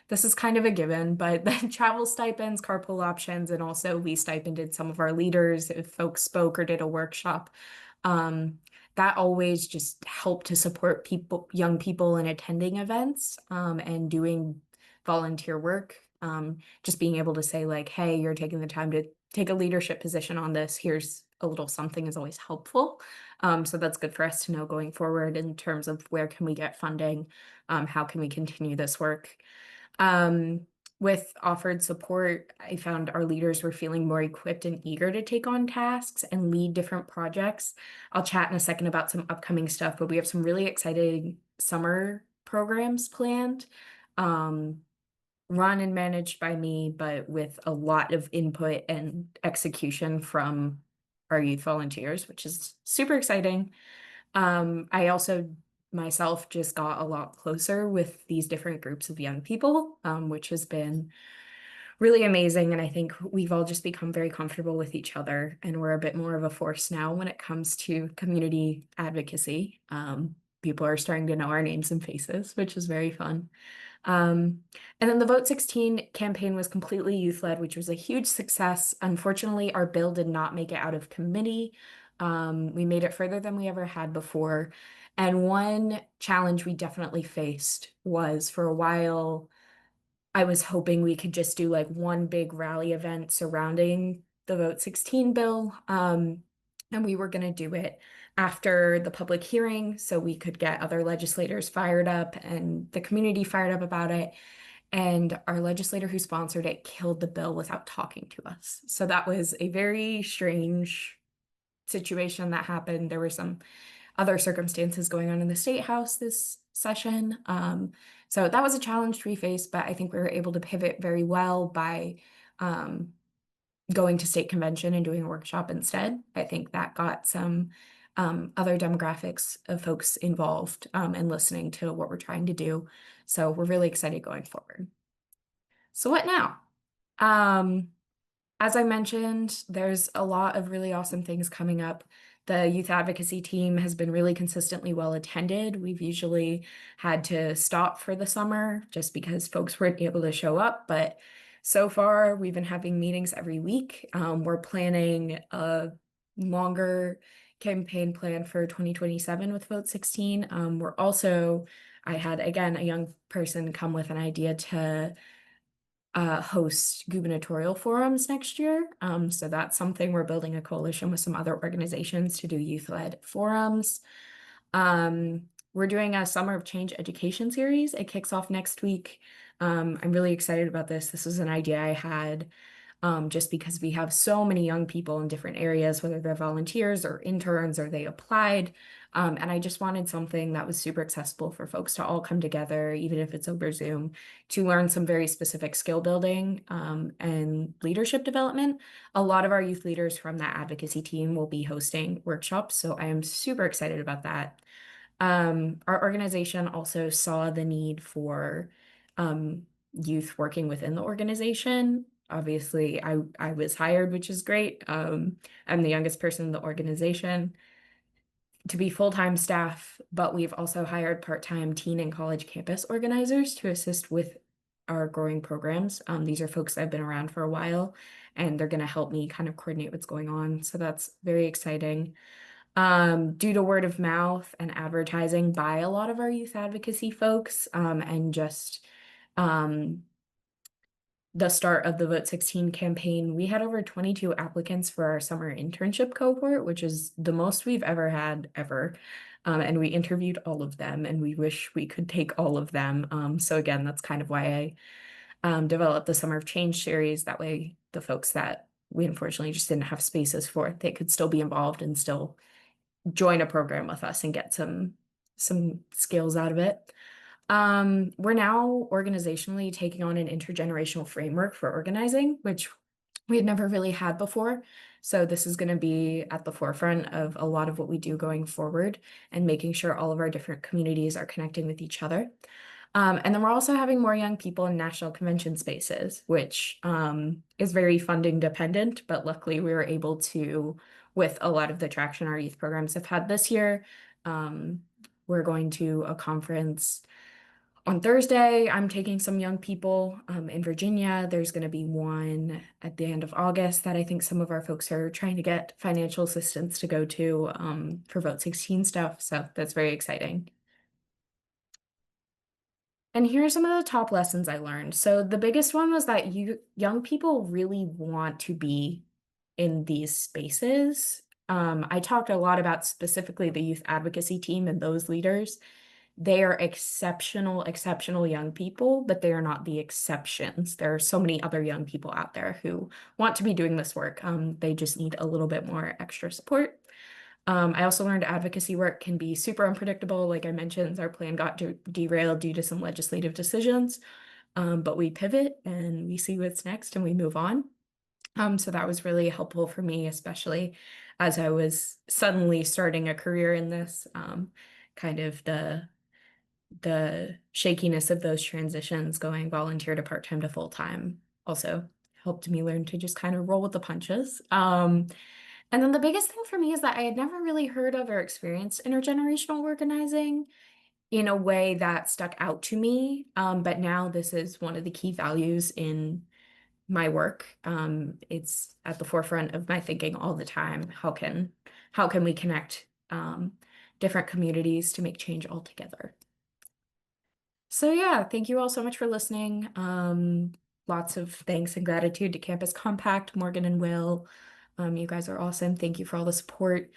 this is kind of a given, but the travel stipends, carpool options, and also we stipended some of our leaders if folks spoke or did a workshop. That always just helped to support young people in attending events and doing volunteer work. Just being able to say like, hey, you're taking the time to take a leadership position on this. Here's a little something is always helpful. So that's good for us to know going forward in terms of where can we get funding, how can we continue this work. With offered support, I found our leaders were feeling more equipped and eager to take on tasks and lead different projects. I'll chat in a second about some upcoming stuff, but we have some really exciting summer programs planned, run and managed by me, but with a lot of input and execution from our youth volunteers, which is super exciting. I also myself just got a lot closer with these different groups of young people, which has been really amazing. And I think we've all just become very comfortable with each other, and we're a bit more of a force now when it comes to community advocacy. People are starting to know our names and faces, which is very fun. And then the Vote 16 campaign was completely youth-led, which was a huge success. Unfortunately, our bill did not make it out of committee. We made it further than we ever had before. And one challenge we definitely faced was, for a while, I was hoping we could just do like one big rally event surrounding the Vote 16 bill. And we were going to do it after the public hearing so we could get other legislators fired up and the community fired up about it. And our legislator who sponsored it killed the bill without talking to us. So that was a very strange situation that happened. There were some other circumstances going on in the State House this session. So that was a challenge we faced, but I think we were able to pivot very well by going to state convention and doing a workshop instead. I think that got some other demographics of folks involved and listening to what we're trying to do. So we're really excited going forward. So what now? As I mentioned, there's a lot of really awesome things coming up. The youth advocacy team has been really consistently well attended. We've usually had to stop for the summer just because folks weren't able to show up, but so far we've been having meetings every week. We're planning a longer campaign plan for 2027 with Vote 16. I had, again, a young person come with an idea to host gubernatorial forums next year. So that's something. We're building a coalition with some other organizations to do youth-led forums. We're doing a Summer of Change education series. It kicks off next week. I'm really excited about this. This is an idea I had just because we have so many young people in different areas, whether they're volunteers or interns or they applied. And I just wanted something that was super accessible for folks to all come together, even if it's over Zoom, to learn some very specific skill building and leadership development. A lot of our youth leaders from that advocacy team will be hosting workshops, so I am super excited about that. Our organization also saw the need for youth working within the organization. Obviously, I was hired, which is great. I'm the youngest person in the organization to be full-time staff, but we've also hired part-time teen and college campus organizers to assist with our growing programs. These are folks that have been around for a while, and they're going to help me kind of coordinate what's going on. So that's very exciting. Due to word of mouth and advertising by a lot of our youth advocacy folks, and just the start of the Vote 16 campaign, we had over 22 applicants for our summer internship cohort, which is the most we've ever had ever. And we interviewed all of them, and we wish we could take all of them. So again, that's kind of why I developed the Summer of Change series. That way, the folks that we unfortunately just didn't have spaces for, they could still be involved and still join a program with us and get some skills out of it. We're now organizationally taking on an intergenerational framework for organizing, which we had never really had before. So this is going to be at the forefront of a lot of what we do going forward and making sure all of our different communities are connecting with each other. And then we're also having more young people in national convention spaces, which is very funding dependent, but luckily we were able to, with a lot of the traction our youth programs have had this year. We're going to a conference on Thursday. I'm taking some young people in Virginia. There's going to be one at the end of August that I think some of our folks are trying to get financial assistance to go to for Vote 16 stuff. So that's very exciting. And here are some of the top lessons I learned. So the biggest one was that young people really want to be in these spaces. I talked a lot about specifically the youth advocacy team and those leaders. They are exceptional, exceptional young people, but they are not the exceptions. There are so many other young people out there who want to be doing this work. They just need a little bit more extra support. I also learned advocacy work can be super unpredictable. Like I mentioned, our plan got derailed due to some legislative decisions, but we pivot and we see what's next and we move on. So that was really helpful for me, especially as I was suddenly starting a career in this, kind of the shakiness of those transitions going volunteer to part-time to full-time also helped me learn to just kind of roll with the punches. And then the biggest thing for me is that I had never really heard of or experienced intergenerational organizing in a way that stuck out to me. But now this is one of the key values in my work. It's at the forefront of my thinking all the time. How can we connect different communities to make change all together? So yeah, thank you all so much for listening. Lots of thanks and gratitude to Campus Compact, Morgan and Will. You guys are awesome. Thank you for all the support.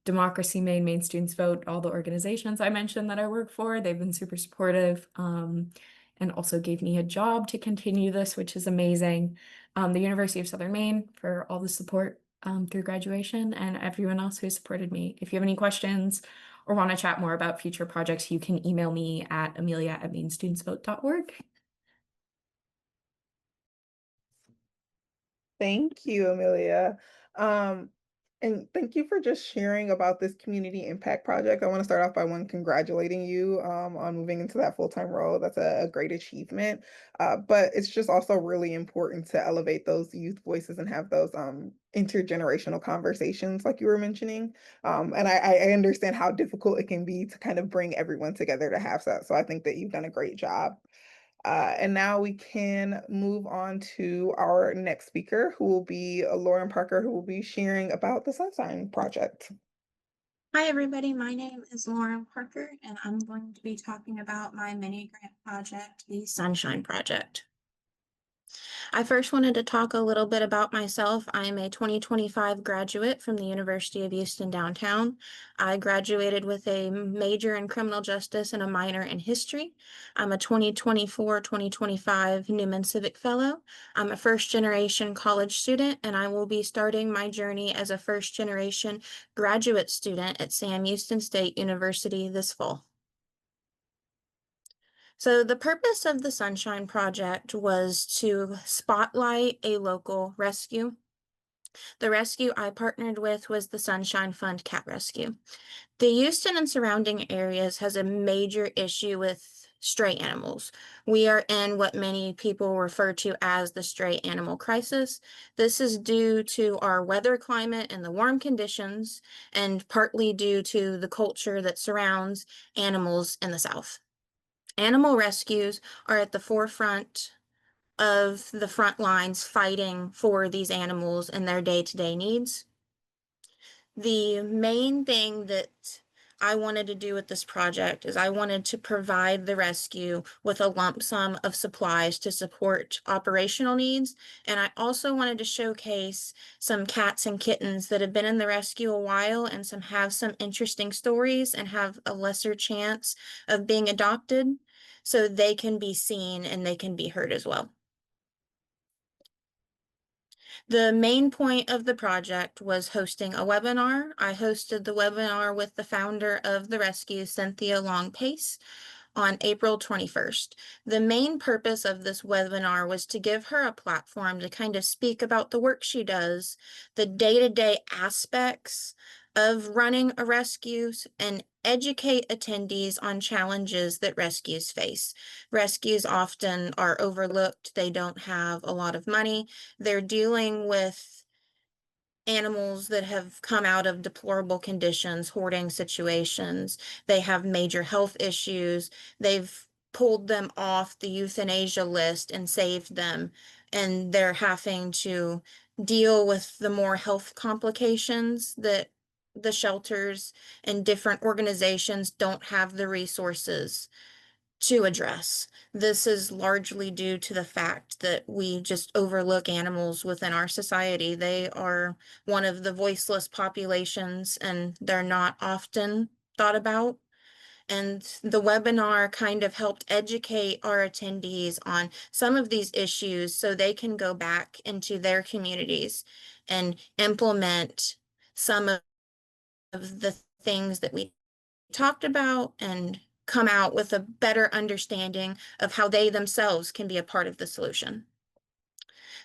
Democracy Maine, Maine Students Vote, all the organizations I mentioned that I work for, they've been super supportive, and also gave me a job to continue this, which is amazing. The University of Southern Maine for all the support through graduation, and everyone else who supported me. If you have any questions or want to chat more about future projects, you can email me at amelia@mainestudentsvote.org. Thank you, Amelia. Um, and thank you for just sharing about this community impact project. I want to start off by congratulating you on moving into that full-time role. That's a great achievement. But it's just also really important to elevate those youth voices and have those intergenerational conversations like you were mentioning. And I understand how difficult it can be to kind of bring everyone together to have that. So I think that you've done a great job. And now we can move on to our next speaker, who will be Lauren Parker, who will be sharing about the Sunshine Project. Hi, everybody. My name is Lauren Parker, and I'm going to be talking about my mini grant project, the Sunshine Project. I first wanted to talk a little bit about myself. I am a 2025 graduate from the University of Houston downtown. I graduated with a major in criminal justice and a minor in history. I'm a 2024-2025 Newman Civic Fellow. I'm a first-generation college student, and I will be starting my journey as a first-generation graduate student at Sam Houston State University this fall. So the purpose of the Sunshine Project was to spotlight a local rescue. The rescue I partnered with was the Sunshine Fund Cat Rescue. The Houston and surrounding areas has a major issue with stray animals. We are in what many people refer to as the stray animal crisis. This is due to our weather climate and the warm conditions, and partly due to the culture that surrounds animals in the South. Animal rescues are at the forefront of the front lines fighting for these animals and their day-to-day needs. The main thing that I wanted to do with this project is I wanted to provide the rescue with a lump sum of supplies to support operational needs. And I also wanted to showcase some cats and kittens that have been in the rescue a while and have some interesting stories and have a lesser chance of being adopted, so they can be seen and they can be heard as well. The main point of the project was hosting a webinar. I hosted the webinar with the founder of the rescue, Cynthia Long Pace, on April 21st. The main purpose of this webinar was to give her a platform to kind of speak about the work she does, the day-to-day aspects of running a rescue, and educate attendees on challenges that rescues face. Rescues often are overlooked. They don't have a lot of money. They're dealing with animals that have come out of deplorable conditions, hoarding situations. They have major health issues. They've pulled them off the euthanasia list and saved them, and they're having to deal with the more health complications that the shelters and different organizations don't have the resources to address. This is largely due to the fact that we just overlook animals within our society. They are one of the voiceless populations, and they're not often thought about. And the webinar kind of helped educate our attendees on some of these issues so they can go back into their communities and implement some of the things that we talked about and come out with a better understanding of how they themselves can be a part of the solution.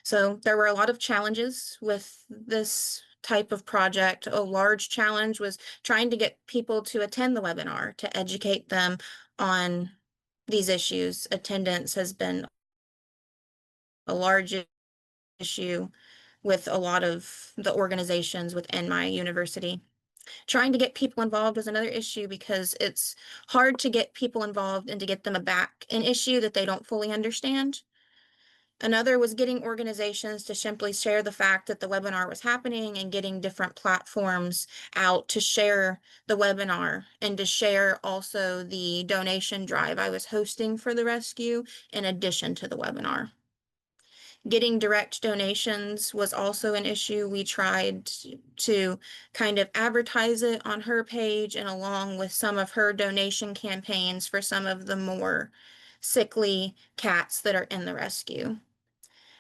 So there were a lot of challenges with this type of project. A large challenge was trying to get people to attend the webinar to educate them on these issues. Attendance has been a large issue with a lot of the organizations within my university. Trying to get people involved was another issue because it's hard to get people involved and to get them back an issue that they don't fully understand. Another was getting organizations to simply share the fact that the webinar was happening and getting different platforms out to share the webinar and to share also the donation drive I was hosting for the rescue in addition to the webinar. Getting direct donations was also an issue. We tried to kind of advertise it on her page and along with some of her donation campaigns for some of the more sickly cats that are in the rescue.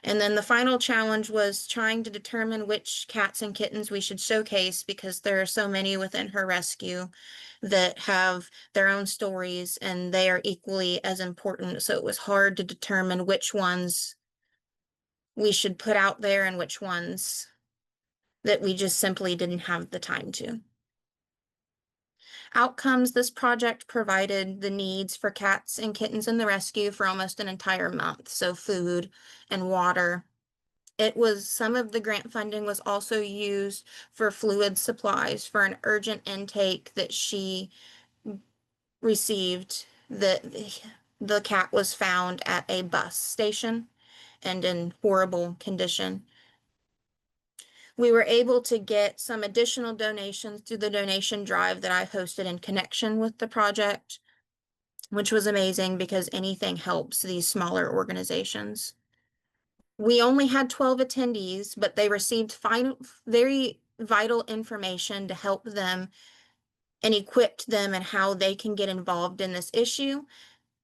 And then the final challenge was trying to determine which cats and kittens we should showcase because there are so many within her rescue that have their own stories and they are equally as important. So it was hard to determine which ones we should put out there and which ones that we just simply didn't have the time to. Outcomes, this project provided the needs for cats and kittens in the rescue for almost an entire month. So food and water. Some of the grant funding was also used for fluid supplies for an urgent intake that she received. The cat was found at a bus station and in horrible condition. We were able to get some additional donations through the donation drive that I hosted in connection with the project, which was amazing because anything helps these smaller organizations. We only had 12 attendees, but they received very vital information to help them and equipped them in how they can get involved in this issue.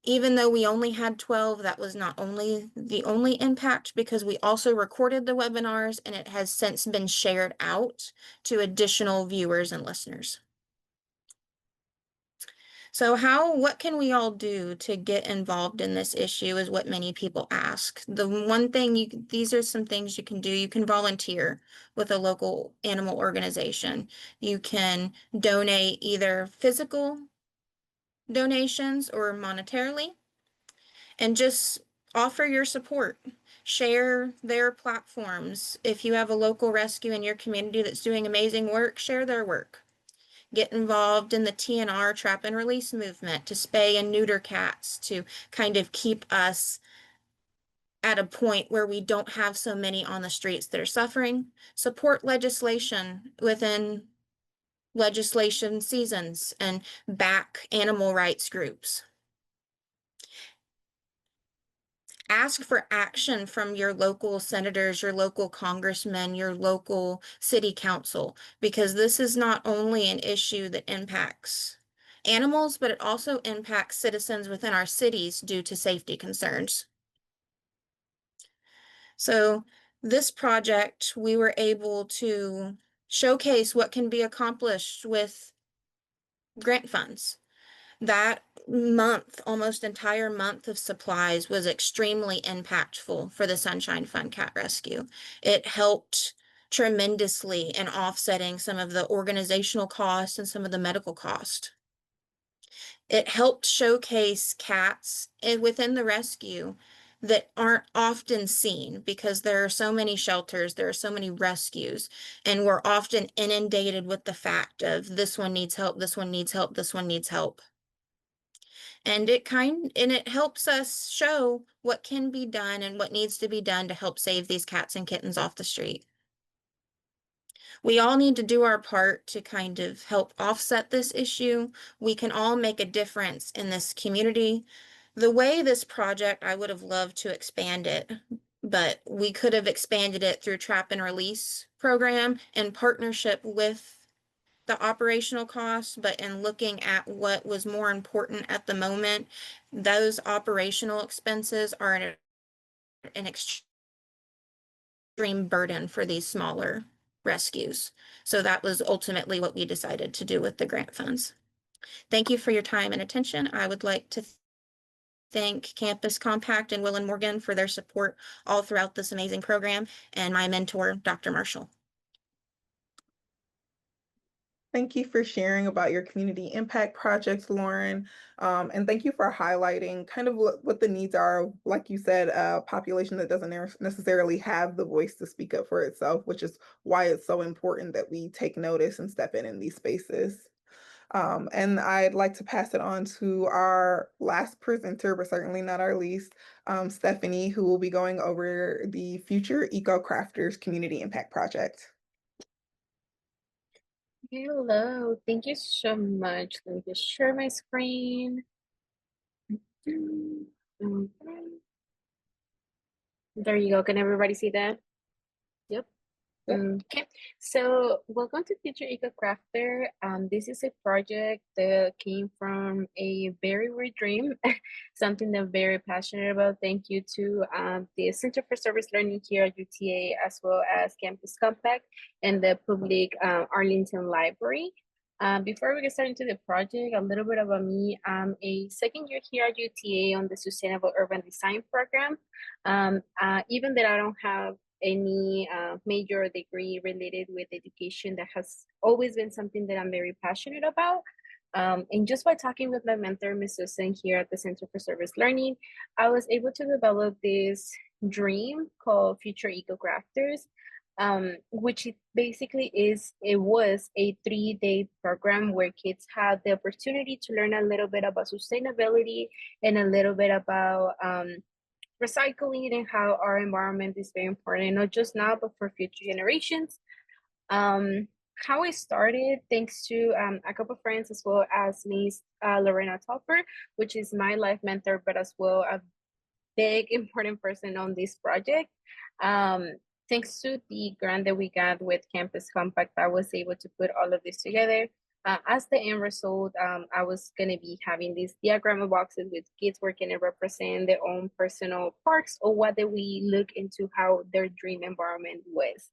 Even though we only had 12, that was not only the only impact because we also recorded the webinars and it has since been shared out to additional viewers and listeners. So what can we all do to get involved in this issue is what many people ask. The one thing these are some things you can do. You can volunteer with a local animal organization. You can donate either physical donations or monetarily. And just offer your support. Share their platforms. If you have a local rescue in your community that's doing amazing work, share their work. Get involved in the TNR trap and release movement to spay and neuter cats to kind of keep us at a point where we don't have so many on the streets that are suffering. Support legislation within legislation seasons and back animal rights groups. Ask for action from your local senators, your local congressmen, your local city council, because this is not only an issue that impacts animals, but it also impacts citizens within our cities due to safety concerns. So this project, we were able to showcase what can be accomplished with grant funds. That month, almost entire month of supplies was extremely impactful for the Sunshine Fun Cat Rescue. It helped tremendously in offsetting some of the organizational costs and some of the medical cost. It helped showcase cats within the rescue that aren't often seen because there are so many shelters, there are so many rescues, and we're often inundated with the fact of this one needs help, this one needs help, this one needs help. And it helps us show what can be done and what needs to be done to help save these cats and kittens off the street. We all need to do our part to kind of help offset this issue. We can all make a difference in this community. The way this project, I would have loved to expand it, but we could have expanded it through trap and release program in partnership with the operational costs, but in looking at what was more important at the moment, those operational expenses are an extreme burden for these smaller rescues. So that was ultimately what we decided to do with the grant funds. Thank you for your time and attention. I would like to thank Campus Compact and Will and Morgan for their support all throughout this amazing program, and my mentor, Dr. Marshall. Thank you for sharing about your community impact projects, Lauren. And thank you for highlighting kind of what the needs are. Like you said, a population that doesn't necessarily have the voice to speak up for itself, which is why it's so important that we take notice and step in these spaces. And I'd like to pass it on to our last presenter, but certainly not our least, Stephanie, who will be going over the Future Eco Crafters Community Impact Project. Hello, thank you so much. Let me just share my screen. Okay. There you go. Can everybody see that? Yep. Okay, so welcome to Future Eco Crafter. This is a project that came from a very weird dream, something that I'm very passionate about. Thank you to the Center for Service Learning here at UTA, as well as Campus Compact and the Public Arlington Library. Before we get started into the project, a little bit about me. I'm a second year here at UTA on the Sustainable Urban Design program. Even that I don't have any major degree related with education, that has always been something that I'm very passionate about. And just by talking with my mentor, Ms. Susan, here at the Center for Service Learning, I was able to develop this dream called Future Eco Crafters, which it was a 3-day program where kids had the opportunity to learn a little bit about sustainability and a little bit about recycling and how our environment is very important, not just now, but for future generations. How I started, thanks to a couple of friends, as well as Ms. Lorena Topper, which is my life mentor, but as well a big important person on this project. Thanks to the grant that we got with Campus Compact, I was able to put all of this together. As the end result, I was going to be having these diagram boxes with kids working to represent their own personal parks, or what that we look into how their dream environment was.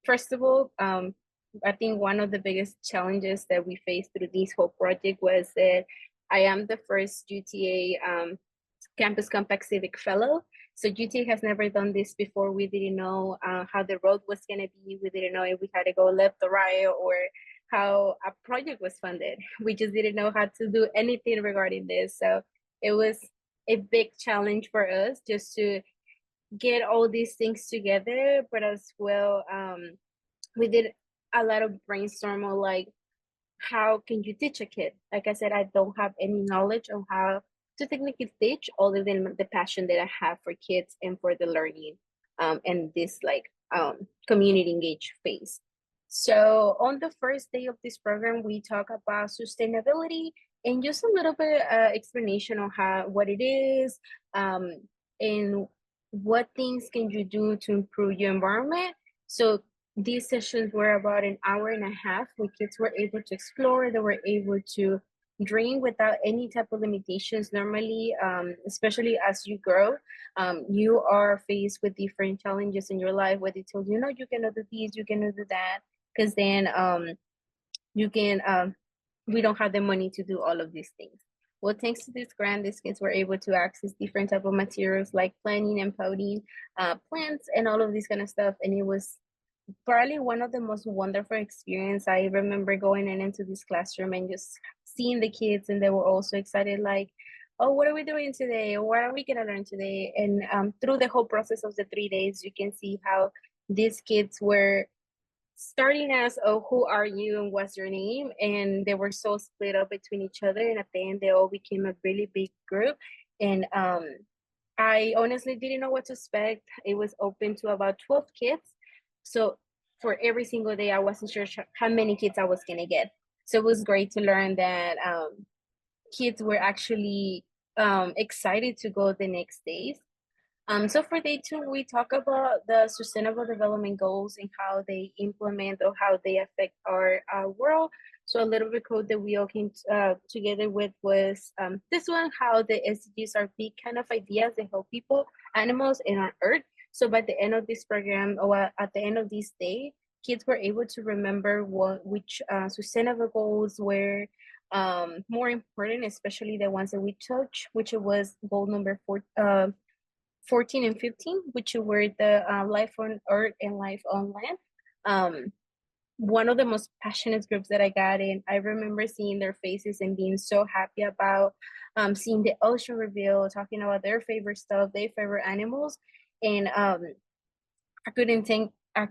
First of all, I think one of the biggest challenges that we faced through this whole project was that I am the first UTA Campus Compact Civic Fellow. So UTA has never done this before. We didn't know how the road was going to be. We didn't know if we had to go left or right, or how a project was funded. We just didn't know how to do anything regarding this. So it was a big challenge for us just to get all these things together. But as well, we did a lot of brainstorming, like, how can you teach a kid? Like I said, I don't have any knowledge on how to technically teach, other than the passion that I have for kids and for the learning and this community engaged phase. So on the first day of this program, we talk about sustainability and just a little bit explanation on what it is, and what things can you do to improve your environment. So these sessions were about an hour and a half, where kids were able to explore, they were able to dream without any type of limitations. Normally, especially as you grow, you are faced with different challenges in your life, where they told you, no, you cannot do this, you cannot do that, because then we don't have the money to do all of these things. Well, thanks to this grant, these kids were able to access different type of materials like planning and potting, plants, and all of this kind of stuff. And it was probably one of the most wonderful experience. I remember going into this classroom and just seeing the kids, and they were also excited, like, oh, what are we doing today? Or what are we gonna learn today? And through the whole process of the 3 days, you can see how these kids were starting as, oh, who are you and what's your name? And they were so split up between each other. And at the end, they all became a really big group. And I honestly didn't know what to expect. It was open to about 12 kids. So for every single day, I wasn't sure how many kids I was going to get. So it was great to learn that kids were actually excited to go the next days. So for day 2, we talk about the Sustainable Development Goals and how they implement or how they affect our world. So a little bit code that we all came together with was this one, how the SDGs are big kind of ideas that help people, animals, and our earth. So by the end of this program, or at the end of this day, kids were able to remember which sustainable goals were more important, especially the ones that we touched, which was goal number 14 and 15, which were the life on earth and life on land. One of the most passionate groups that I got in, I remember seeing their faces and being so happy about seeing the ocean reveal, talking about their favorite stuff, their favorite animals. And I couldn't think, I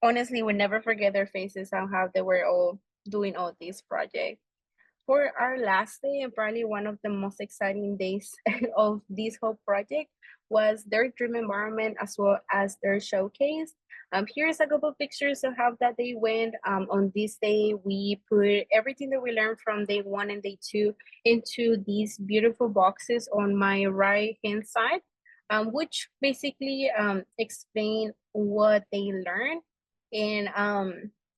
honestly would never forget their faces on how they were all doing all these projects. For our last day, and probably one of the most exciting days of this whole project, was their dream environment as well as their showcase. Here's a couple pictures of how that day went. On this day, we put everything that we learned from day one and day two into these beautiful boxes on my right hand side, which basically explain what they learned. And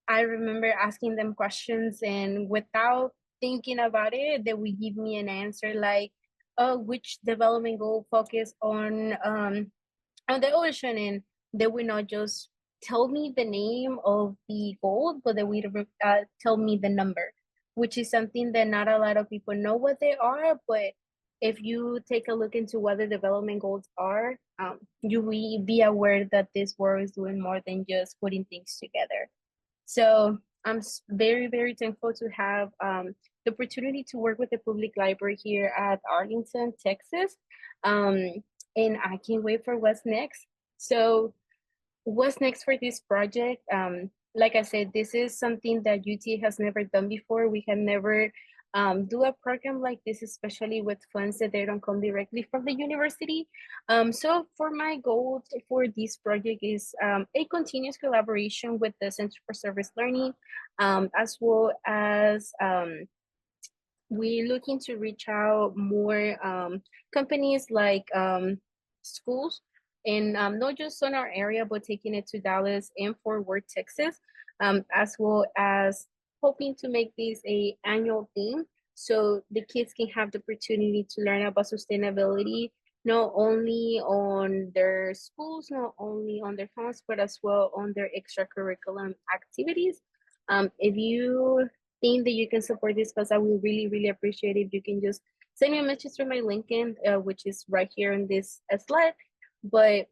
I remember asking them questions, and without thinking about it, they would give me an answer like, oh, which development goal focus on the ocean, and they will not just tell me the name of the goal, but they will tell me the number, which is something that not a lot of people know what they are. But if you take a look into what the development goals are, you will be aware that this world is doing more than just putting things together. So I'm very, very thankful to have the opportunity to work with the public library here at Arlington, Texas. And I can't wait for what's next. So what's next for this project? Like I said, this is something that UT has never done before. We have never do a program like this, especially with funds that they don't come directly from the university. So for my goal for this project is a continuous collaboration with the Center for Service Learning, as well as we're looking to reach out more companies like schools, and not just on our area, but taking it to Dallas and Fort Worth, Texas, as well as hoping to make this a annual thing so the kids can have the opportunity to learn about sustainability, not only on their schools, not only on their homes, but as well on their extracurriculum activities. If you think that you can support this cause, I would really, really appreciate it if you can just send me a message through my LinkedIn, which is right here on this slide. But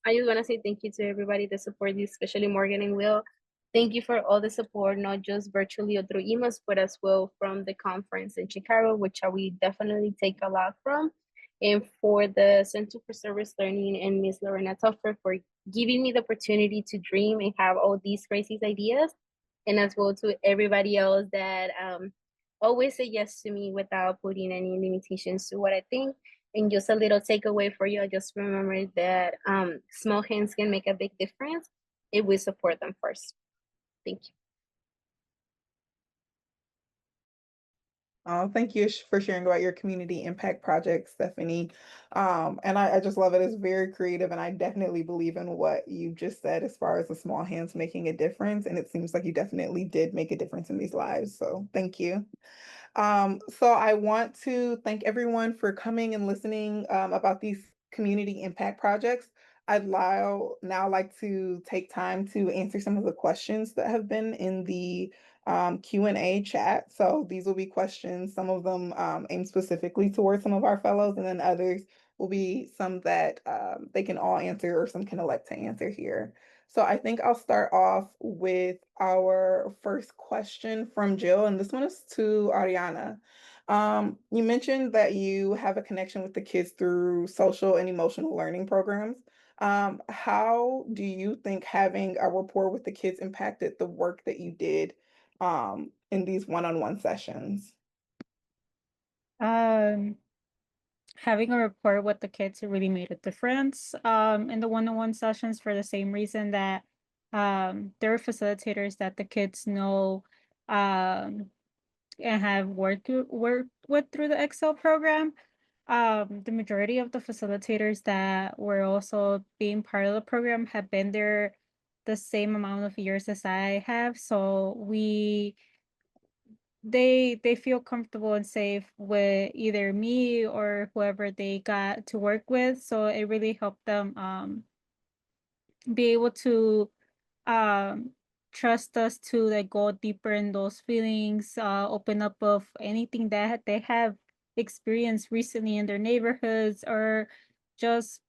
I just want to say thank you to everybody that support this, especially Morgan and Will. Thank you for all the support, not just virtually or through emails, but as well from the conference in Chicago, which I will definitely take a lot from. And for the Center for Service Learning and Miss Lorena Tuffer for giving me the opportunity to dream and have all these crazy ideas, and as well to everybody else that always say yes to me without putting any limitations to what I think. And just a little takeaway for you, I just remember that small hands can make a big difference if we support them first. Thank you. Oh, thank you for sharing about your community impact project, Stephanie. And I just love it. It's very creative, and I definitely believe in what you just said as far as the small hands making a difference. And it seems like you definitely did make a difference in these lives. So thank you. So I want to thank everyone for coming and listening about these community impact projects. Now like to take time to answer some of the questions that have been in the Q&A chat. So these will be questions, some of them aimed specifically towards some of our fellows, and then others will be some that they can all answer or some can elect to answer here. So I think I'll start off with our first question from Jill, and this one is to Ariana. You mentioned that you have a connection with the kids through social and emotional learning programs. How do you think having a rapport with the kids impacted the work that you did in these one-on-one sessions? Um, Having a rapport with the kids really made a difference in the one-on-one sessions for the same reason that there are facilitators that the kids know and have worked with through the Excel program. The majority of the facilitators that were also being part of the program have been there the same amount of years as I have. So they feel comfortable and safe with either me or whoever they got to work with. So it really helped them be able to trust us to like go deeper in those feelings, open up of anything that they have experienced recently in their neighborhoods, or just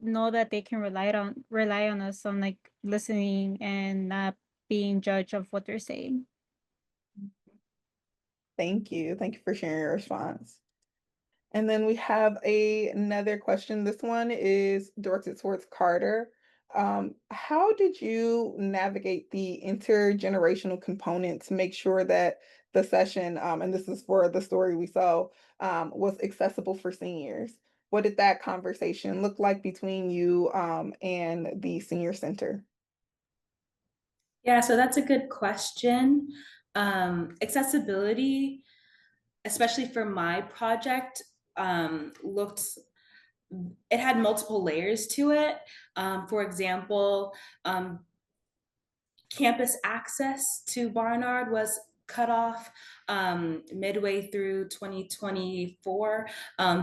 know that they can rely on us on like listening and not being judged of what they're saying. Thank you. Thank you for sharing your response. And then we have another question. This one is directed towards Carter. How did you navigate the intergenerational component to make sure that the session, and this is for the story we saw, was accessible for seniors? What did that conversation look like between you and the senior center? Yeah, so that's a good question. Accessibility, especially for my project, looked, it had multiple layers to it. For example, campus access to Barnard was cut off midway through 2024.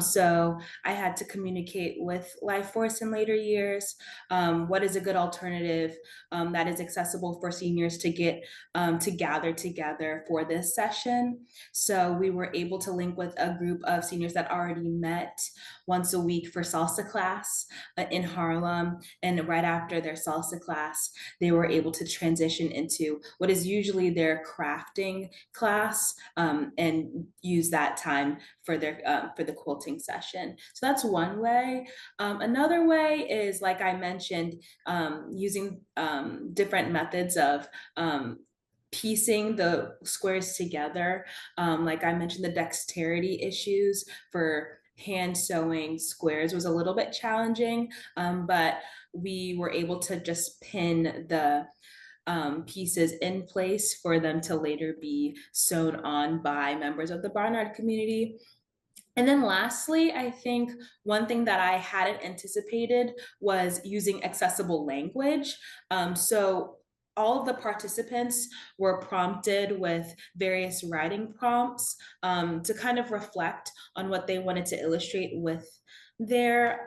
So I had to communicate with Life Force in later years. What is a good alternative that is accessible for seniors to get to gather together for this session? So we were able to link with a group of seniors that already met once a week for salsa class in Harlem. And right after their salsa class, they were able to transition into what is usually their crafting class and use that time for their for the quilting session. So that's one way. Another way is, like I mentioned, using different methods of piecing the squares together. Like I mentioned, the dexterity issues for hand sewing squares was a little bit challenging, but we were able to just pin the pieces in place for them to later be sewn on by members of the Barnard community. And then lastly, I think one thing that I hadn't anticipated was using accessible language. So all of the participants were prompted with various writing prompts to kind of reflect on what they wanted to illustrate with their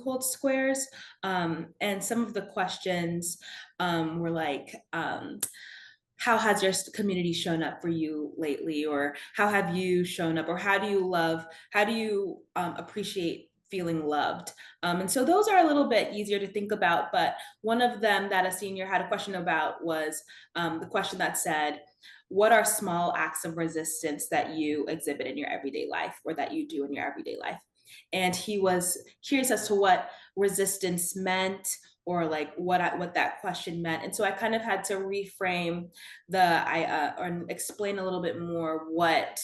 quilt squares. And some of the questions were like, how has your community shown up for you lately? Or how have you shown up? Or how do you appreciate feeling loved? And so those are a little bit easier to think about, but one of them that a senior had a question about was the question that said, what are small acts of resistance that you exhibit in your everyday life, or that you do in your everyday life? And he was curious as to what resistance meant, or like what that question meant. And so I kind of had to reframe or explain a little bit more what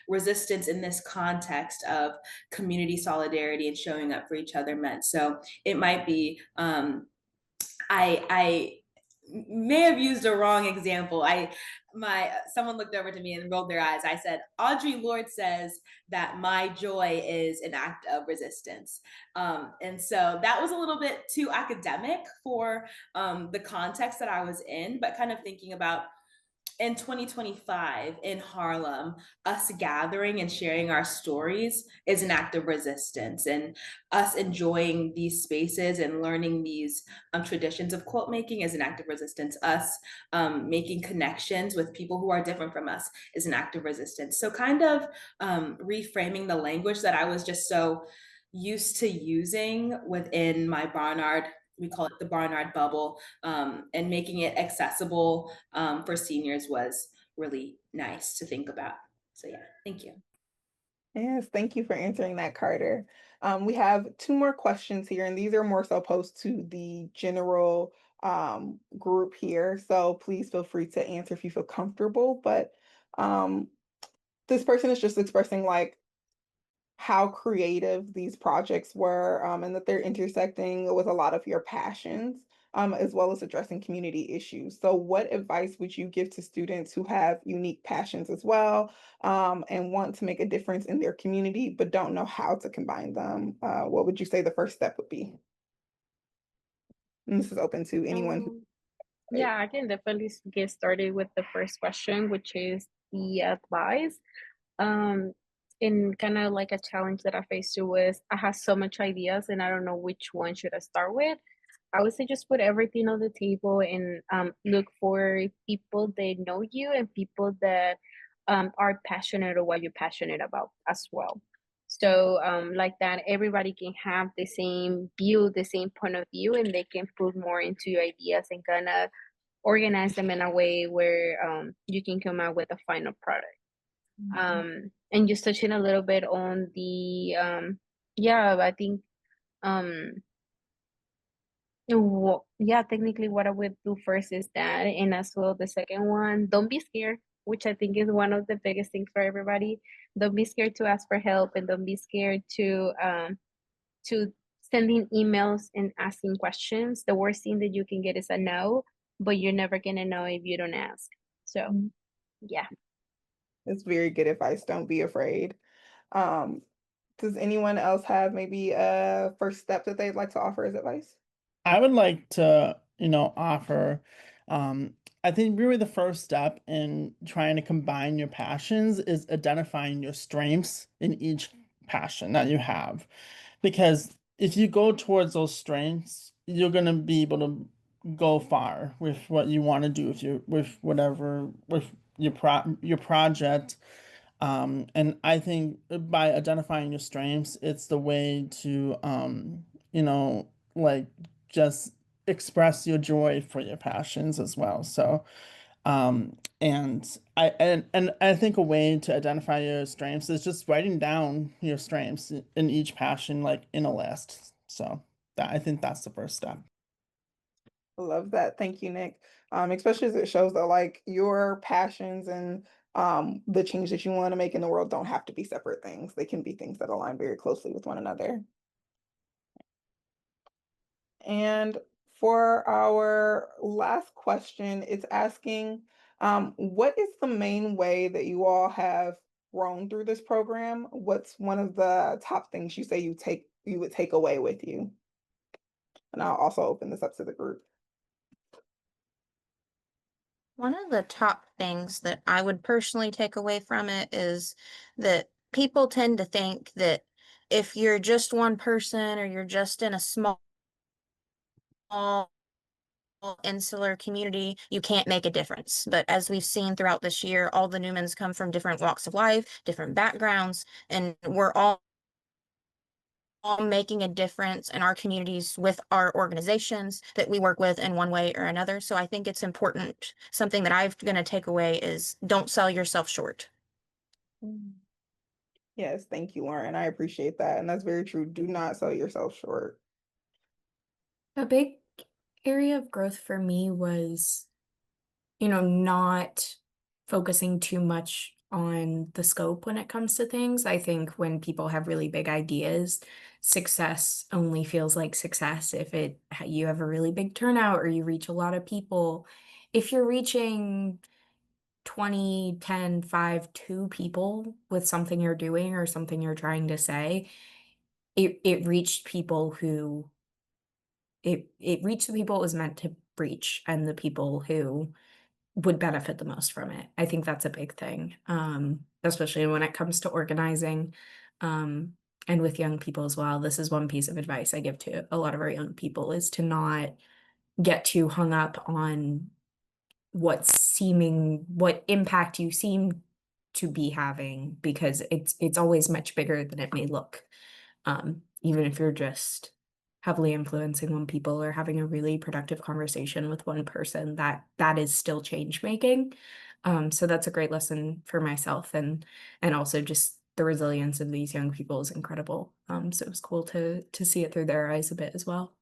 resistance in this context of community solidarity and showing up for each other meant. So it might be I may have used a wrong example. Someone looked over to me and rolled their eyes. I said, Audre Lorde says that my joy is an act of resistance. And so that was a little bit too academic for the context that I was in, but kind of thinking about in 2025 in Harlem, us gathering and sharing our stories is an act of resistance, and us enjoying these spaces and learning these traditions of quilt making is an act of resistance. Us making connections with people who are different from us is an act of resistance. So kind of reframing the language that I was just so used to using within my Barnard, we call it the Barnard bubble, and making it accessible for seniors was really nice to think about. So yeah, thank you. Yes, thank you for answering that, Carter. We have two more questions here, and these are more so posed to the general group here. So please feel free to answer if you feel comfortable. But this person is just expressing like how creative these projects were, and that they're intersecting with a lot of your passions, as well as addressing community issues. So what advice would you give to students who have unique passions as well, and want to make a difference in their community, but don't know how to combine them? What would you say the first step would be? And this is open to anyone who. Yeah, I can definitely get started with the first question, which is the advice. And kind of like a challenge that I faced too was I had so much ideas and I don't know which one should I start with. I would say just put everything on the table and look for people that know you and people that are passionate or what you're passionate about as well. So like that, everybody can have the same view, the same point of view, and they can put more into your ideas and kind of organize them in a way where you can come out with a final product. And just touching a little bit on the yeah, I think um yeah, technically what I would do first is that, and as well the second one, don't be scared, which I think is one of the biggest things for everybody. Don't be scared to ask for help, and don't be scared to sending emails and asking questions. The worst thing that you can get is a no, but you're never gonna know if you don't ask. So yeah. It's very good advice. Don't be afraid. Um, does anyone else have maybe a first step that they'd like to offer as advice? I would like to, offer, um, I think really the first step in trying to combine your passions is identifying your strengths in each passion that you have. Because if you go towards those strengths, you're gonna be able to go far with what you want to do with whatever with your project. And I think by identifying your strengths, it's the way to, like just express your joy for your passions as well. So, and I think a way to identify your strengths is just writing down your strengths in each passion, like in a list. So that I think that's the first step. I love that. Thank you, Nick. Especially as it shows that like your passions and the change that you want to make in the world don't have to be separate things. They can be things that align very closely with one another. And for our last question, it's asking, what is the main way that you all have grown through this program? What's one of the top things you say you would take away with you? And I'll also open this up to the group. One of the top things that I would personally take away from it is that people tend to think that if you're just one person or you're just in a small insular community, you can't make a difference. But as we've seen throughout this year, all the Newmans come from different walks of life, different backgrounds, and we're all making a difference in our communities with our organizations that we work with in one way or another. So I think it's important. Something that I'm going to take away is don't sell yourself short. Yes, thank you, Lauren. I appreciate that. And that's very true. Do not sell yourself short. A big area of growth for me was, not focusing too much on the scope when it comes to things. I think when people have really big ideas, success only feels like success if you have a really big turnout or you reach a lot of people. If you're reaching 20, 10, 5, 2 people with something you're doing or something you're trying to say, it reached people who it reached the people it was meant to reach and the people who would benefit the most from it. I think that's a big thing, especially when it comes to organizing, and with young people as well. This is one piece of advice I give to a lot of our young people is to not get too hung up on what impact you seem to be having because it's always much bigger than it may look. Even if you're just heavily influencing one people or having a really productive conversation with one person, that is still change making. So that's a great lesson for myself and also just the resilience of these young people is incredible. So it was cool to see it through their eyes a bit as well.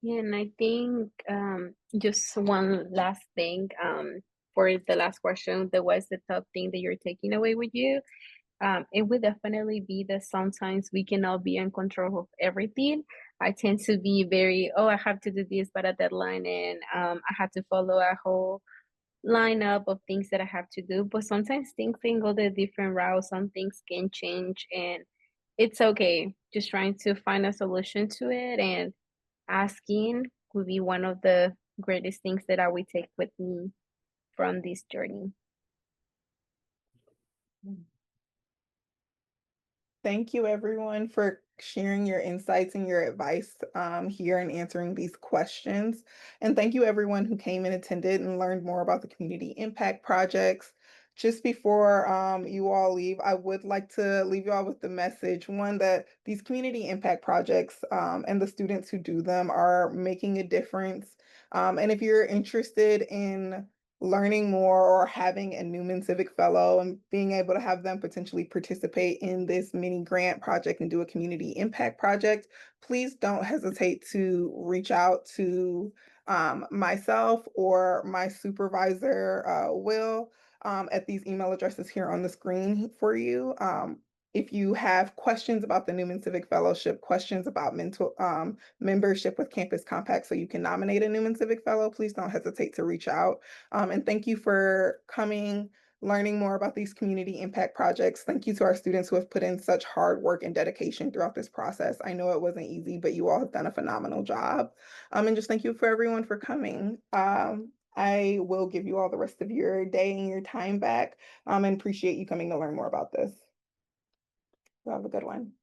Yeah, and I think just one last thing for the last question, that was the top thing that you're taking away with you. It would definitely be that sometimes we cannot be in control of everything. I tend to be very, oh, I have to do this by a deadline, and I have to follow a whole lineup of things that I have to do. But sometimes things can go the different routes, some things can change, and it's okay. Just trying to find a solution to it and asking would be one of the greatest things that I would take with me from this journey. Thank you everyone for sharing your insights and your advice here and answering these questions. And thank you everyone who came and attended and learned more about the community impact projects. Just before you all leave, I would like to leave you all with the message, one, that these community impact projects and the students who do them are making a difference. And if you're interested in learning more or having a Newman Civic Fellow and being able to have them potentially participate in this mini grant project and do a community impact project, please don't hesitate to reach out to myself or my supervisor, Will, at these email addresses here on the screen for you. If you have questions about the Newman Civic Fellowship, questions about membership with Campus Compact so you can nominate a Newman Civic Fellow, please don't hesitate to reach out. And thank you for coming, learning more about these community impact projects. Thank you to our students who have put in such hard work and dedication throughout this process. I know it wasn't easy, but you all have done a phenomenal job. And just thank you for everyone for coming. I will give you all the rest of your day and your time back, and appreciate you coming to learn more about this. So have a good one.